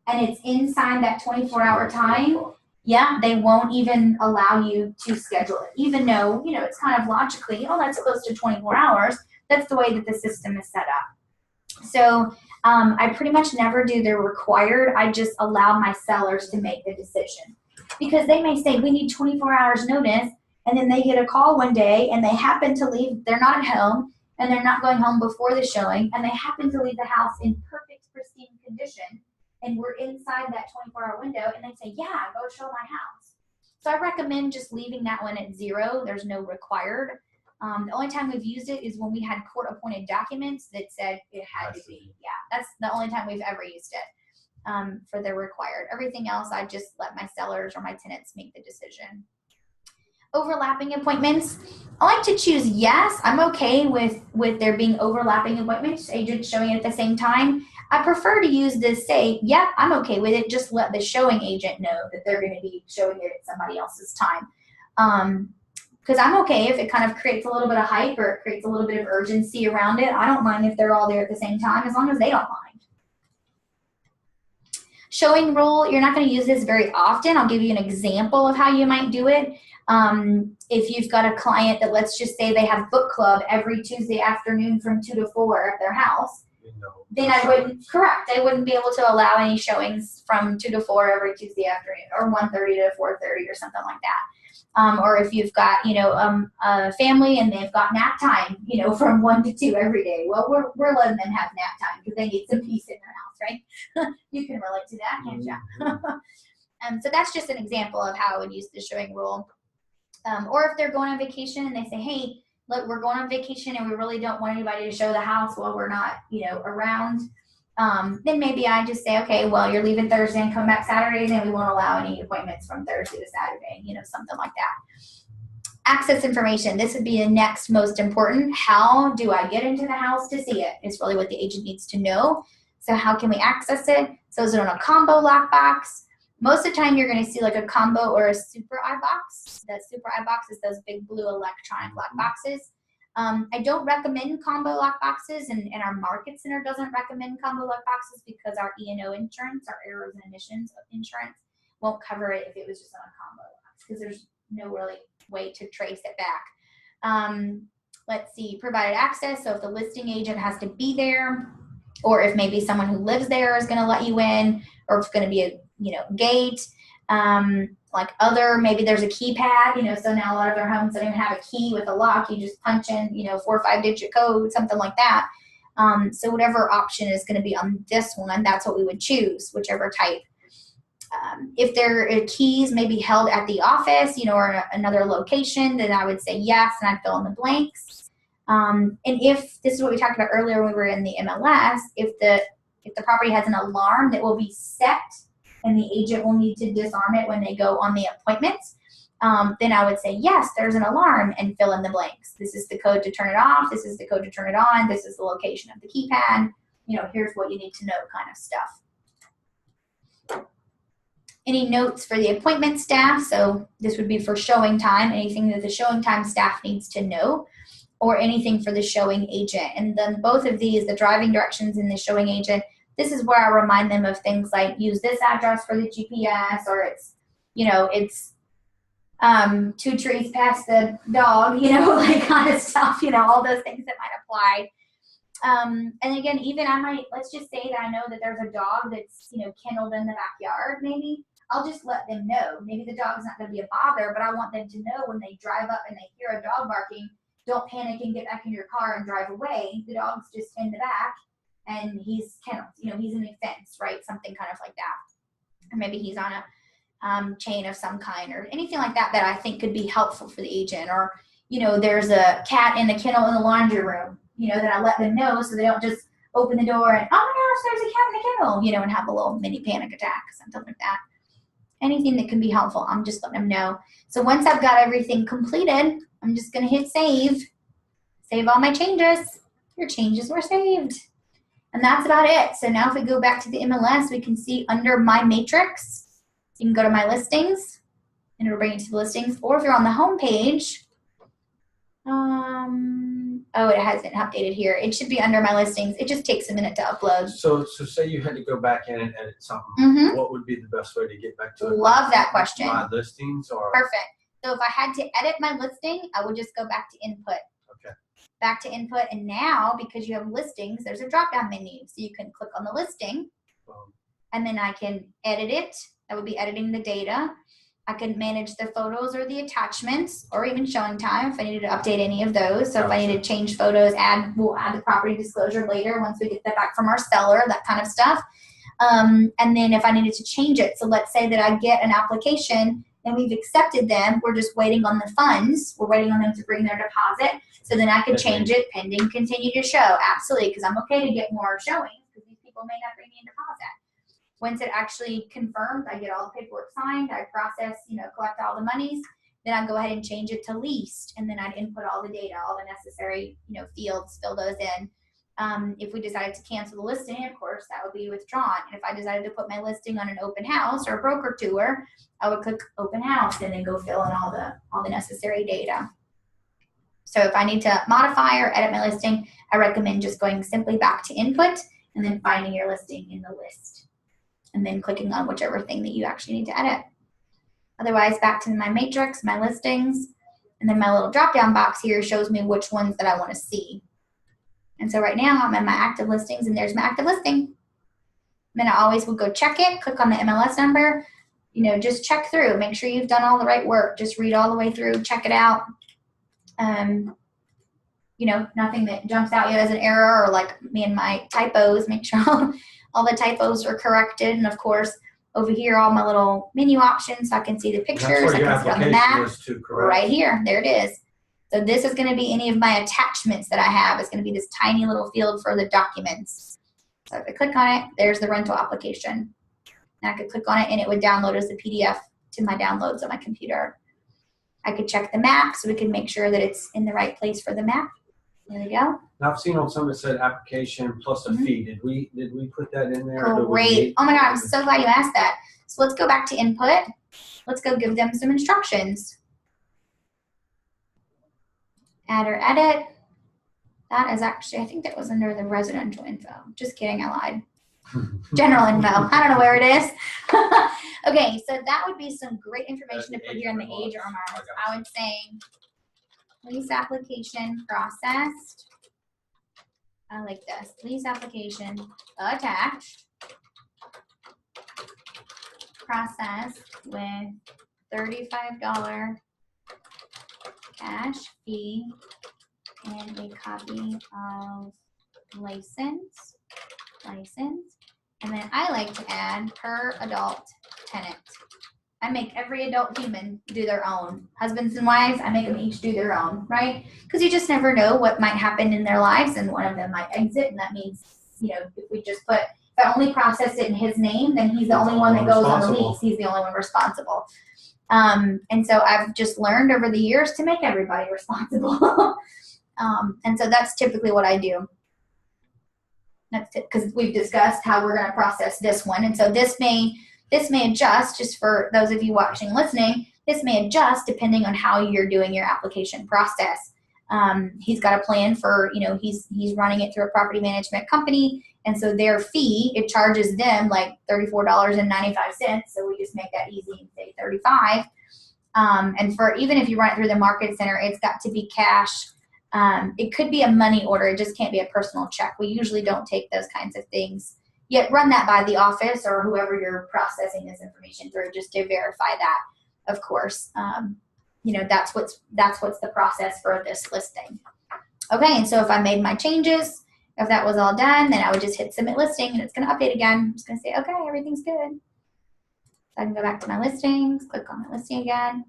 and it's inside that 24-hour time, yeah, they won't even allow you to schedule it, even though, you know, it's kind of logically, oh, that's close to 24 hours. That's the way that the system is set up. So I pretty much never do the required. I just allow my sellers to make the decision. Because they may say, we need 24 hours notice, and then they get a call one day, and they happen to leave, they're not at home, and they're not going home before the showing, and they happen to leave the house in perfect, pristine condition, and we're inside that 24-hour window, and they say, yeah, go show my house. So I recommend just leaving that one at 0. There's no required. The only time we've used it is when we had court-appointed documents that said it had to be. Yeah, that's the only time we've ever used it for the required. Everything else, I just let my sellers or my tenants make the decision. Overlapping appointments. I like to choose yes. I'm okay with there being overlapping appointments, agents showing it at the same time. I prefer to use this, say, yep, I'm okay with it. Just let the showing agent know that they're going to be showing it at somebody else's time. Because I'm okay if it kind of creates a little bit of hype or it creates a little bit of urgency around it. I don't mind if they're all there at the same time, as long as they don't mind. Showing rule, you're not going to use this very often. I'll give you an example of how you might do it. If you've got a client that, let's just say they have book club every Tuesday afternoon from 2 to 4 at their house, then I wouldn't, correct, I wouldn't be able to allow any showings from 2 to 4 every Tuesday afternoon, or 1:30 to 4:30 or something like that. Or if you've got, you know, a family and they've got nap time, you know, from 1 to 2 every day. Well, we're letting them have nap time because they need some peace in their house, right? You can relate to that, can't you? So that's just an example of how I would use the showing rule. Or if they're going on vacation and they say, hey, look, we're going on vacation and we really don't want anybody to show the house while we're not, you know, around. Then maybe I just say, okay, well, you're leaving Thursday and come back Saturday, then we won't allow any appointments from Thursday to Saturday, you know, something like that. Access information. This would be the next most important. How do I get into the house to see it? It's really what the agent needs to know. So how can we access it? So is it on a combo lockbox? Most of the time, you're going to see like a combo or a super iBox. That super iBox is those big blue electronic lock boxes. I don't recommend combo lock boxes, and our market center doesn't recommend combo lock boxes because our E&O insurance, our errors and emissions insurance, won't cover it if it was just on a combo box because there's no really way to trace it back. Let's see, provided access. So if the listing agent has to be there, or if maybe someone who lives there is going to let you in, or if it's going to be a gate, like maybe there's a keypad, so now a lot of their homes don't even have a key with a lock. You just punch in, 4 or 5 digit code, something like that. So whatever option is going to be on this one, that's what we would choose, whichever type. If there are keys maybe held at the office, or another location, then I would say yes, and I'd fill in the blanks. And if this is what we talked about earlier when we were in the MLS, if the property has an alarm that will be set and the agent will need to disarm it when they go on the appointment, then I would say, yes, there's an alarm, and fill in the blanks. This is the code to turn it off. This is the code to turn it on. This is the location of the keypad. Here's what you need to know kind of stuff. Any notes for the appointment staff? So this would be for showing time, anything that the showing time staff needs to know, or anything for the showing agent. And then both of these, the driving directions and the showing agent, this is where I remind them of things like use this address for the GPS, or it's 2 trees past the dog, like kind of stuff, all those things that might apply. And again, even let's just say that I know that there's a dog that's, kenneled in the backyard, maybe. I'll just let them know. Maybe the dog's not going to be a bother, but I want them to know when they drive up and they hear a dog barking, don't panic and get back in your car and drive away. The dog's just in the back and he's kenneled, he's in a fence, right? Something kind of like that. Or maybe he's on a chain of some kind, or anything like that I think could be helpful for the agent. Or, there's a cat in the kennel in the laundry room, that I let them know so they don't just open the door and, oh my gosh, there's a cat in the kennel, and have a little mini panic attack, something like that. Anything that can be helpful, I'm just letting them know. So once I've got everything completed, I'm just going to hit save. Save all my changes. Your changes were saved. And that's about it. So now if we go back to the MLS, we can see under my matrix, you can go to my listings, and it'll bring you to the listings. Or if you're on the home page, it hasn't updated here. It should be under my listings. It just takes a minute to upload. So say you had to go back in and edit something. What would be the best way to get back to it? Love that question. My listings or? Perfect. So if I had to edit my listing, I would just go back to input. Okay. Back to input, and now because you have listings, there's a drop-down menu. So you can click on the listing, and then I can edit it. That would be editing the data. I can manage the photos or the attachments, or even showing time if I needed to update any of those. So if I need to change photos, we'll add the property disclosure later once we get that back from our seller, that kind of stuff. And then if I needed to change it, so let's say that I get an application and we've accepted them, we're just waiting on the funds. We're waiting on them to bring their deposit. So then I could change it pending continue to show. Absolutely, because I'm okay to get more showings because these people may not bring me a deposit. Once it actually confirms, I get all the paperwork signed, I process, collect all the monies, then I go ahead and change it to leased, and then I'd input all the data, all the necessary, fields, fill those in. If we decided to cancel the listing, of course, that would be withdrawn. And if I decided to put my listing on an open house or a broker tour, I would click open house and then go fill in all the necessary data. So if I need to modify or edit my listing, I recommend just going simply back to input and then finding your listing in the list, and then clicking on whichever thing that you actually need to edit. Otherwise, back to my matrix, my listings, and then my little drop-down box here shows me which ones that I want to see. And so right now I'm in my active listings, and there's my active listing. Then I always will go check it, click on the MLS number, just check through, make sure you've done all the right work, just read all the way through, check it out. Nothing that jumps out as an error, or like me and my typos, make sure all the typos are corrected. And of course, over here, all my little menu options, so I can see the pictures, I can see on the map, right here, there it is. So this is gonna be any of my attachments that I have. It's gonna be this tiny little field for the documents. So if I click on it, there's the rental application. And I could click on it and it would download as a PDF to my downloads on my computer. I could check the map so we can make sure that it's in the right place for the map. There we go. Now I've seen on some that said application plus a fee. Did we put that in there? Great. Oh my God, I'm so glad you asked that. So let's go back to input. Let's go give them some instructions. Add or edit. That is actually, I think that was under the residential info. Just kidding, I lied. General info. I don't know where it is. Okay, so that would be some great information to put here in the age or requirements. I would say lease application processed. I like this. Lease application attached. Processed with $35 cash fee and a copy of license, and then I like to add per adult tenant. I make every adult human do their own. Husbands and wives, I make them each do their own, right? Because you just never know what might happen in their lives, and one of them might exit, and that means, if we just if I only process it in his name, then he's the only one that goes on the lease. He's the only one responsible. And so I've just learned over the years to make everybody responsible. And so that's typically what I do. That's it, because we've discussed how we're going to process this one. And so this may adjust, just for those of you watching and listening, this may adjust depending on how you're doing your application process. He's got a plan for, he's running it through a property management company. And so their fee, it charges them like $34.95. So we just make that easy and say $35. And for even if you run it through the market center, it's got to be cash. It could be a money order. It just can't be a personal check. We usually don't take those kinds of things. Yet run that by the office or whoever you're processing this information through, just to verify that, of course. That's what's the process for this listing. Okay, and so if I made my changes, if that was all done, then I would just hit submit listing, and it's going to update again. I'm just going to say, okay, everything's good. So I can go back to my listings, click on my listing again.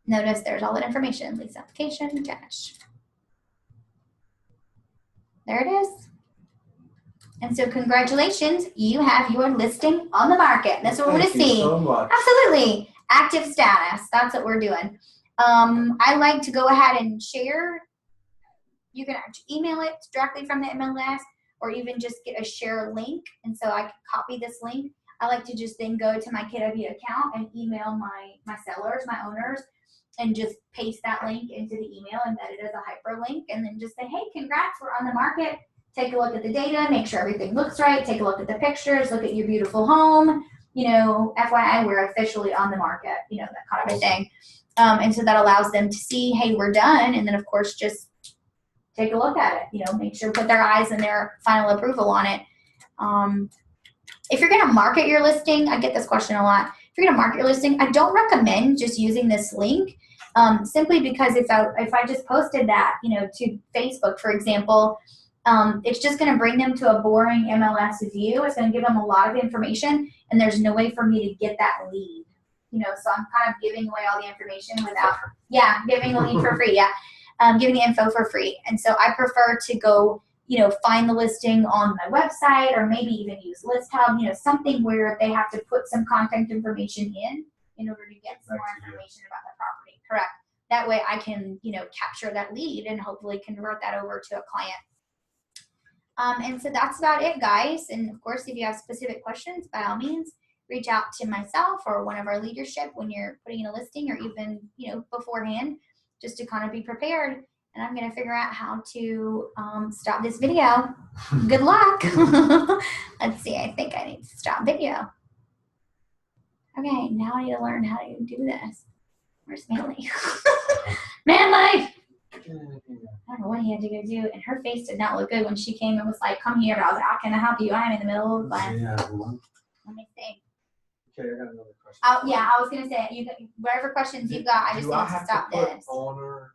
Notice there's all that information, lease application, cash. There it is. And so congratulations, you have your listing on the market. That's what we want to see. So much. Absolutely. Active status. That's what we're doing. I like to go ahead and share. You can actually email it directly from the MLS, or even just get a share link. And so I can copy this link. I like to just then go to my KW account and email my sellers, my owners, and just paste that link into the email, embed it as a hyperlink, and then just say, hey, congrats, we're on the market. Take a look at the data, make sure everything looks right, take a look at the pictures, look at your beautiful home, FYI, we're officially on the market, that kind of a thing. And so that allows them to see, hey, we're done, and then of course just take a look at it, make sure, put their eyes and their final approval on it. If you're gonna market your listing, I get this question a lot. If you're gonna market your listing, I don't recommend just using this link, simply because if I just posted that, to Facebook, for example, it's just going to bring them to a boring MLS view. It's going to give them a lot of information, and there's no way for me to get that lead. So I'm kind of giving away all the information without, giving the lead for free. Giving the info for free. And so I prefer to go, find the listing on my website, or maybe even use List Hub, something where they have to put some contact information in order to get some more information about the property. Correct. That way I can, capture that lead and hopefully convert that over to a client. And so that's about it, guys. And of course, if you have specific questions, by all means, reach out to myself or one of our leadership when you're putting in a listing, or even, beforehand, just to kind of be prepared. And I'm going to figure out how to stop this video. Good luck. Let's see. I think I need to stop video. Okay, now I need to learn how to do this. Where's Manly? Manly! I don't know what he had to go do, and her face did not look good when she came and was like, come here. I was like, how can I help you? I am in the middle of class. Yeah. Let me think. Okay, I got another question. I was going to say, whatever questions you've got, I just need to stop this. Owner,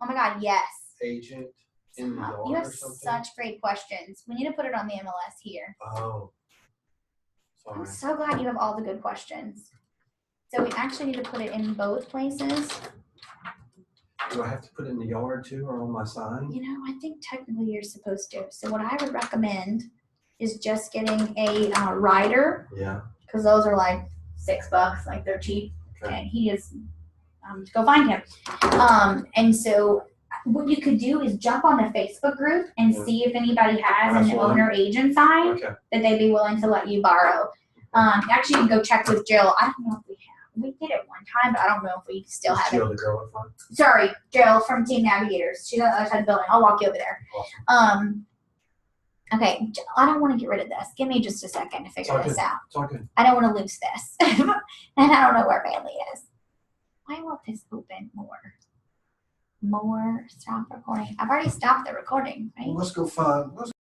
oh my God, yes. agent in the yard You have or something? such great questions. We need to put it on the MLS here. Oh. Sorry. I'm so glad you have all the good questions. So we actually need to put it in both places. Do I have to put it in the yard too, or on my sign? I think technically you're supposed to. So what I would recommend is just getting a rider. Yeah. Because those are like $6, like they're cheap. Okay. And he is, go find him. And so what you could do is jump on the Facebook group and see if anybody has an owner agent sign that they'd be willing to let you borrow. Actually, you can go check with Jill. I don't know if we have. We did it one time, but I don't know if we still have Jill, it. the girl in front? Sorry, Jill from Team Navigators. She's on the other side of the building. I'll walk you over there. Awesome. Okay, I don't want to get rid of this. Give me just a second to figure this out. It's all good. I don't want to lose this. And I don't know where Bailey is. Why won't this open more? Stop recording. I've already stopped the recording, right? Well, let's go find.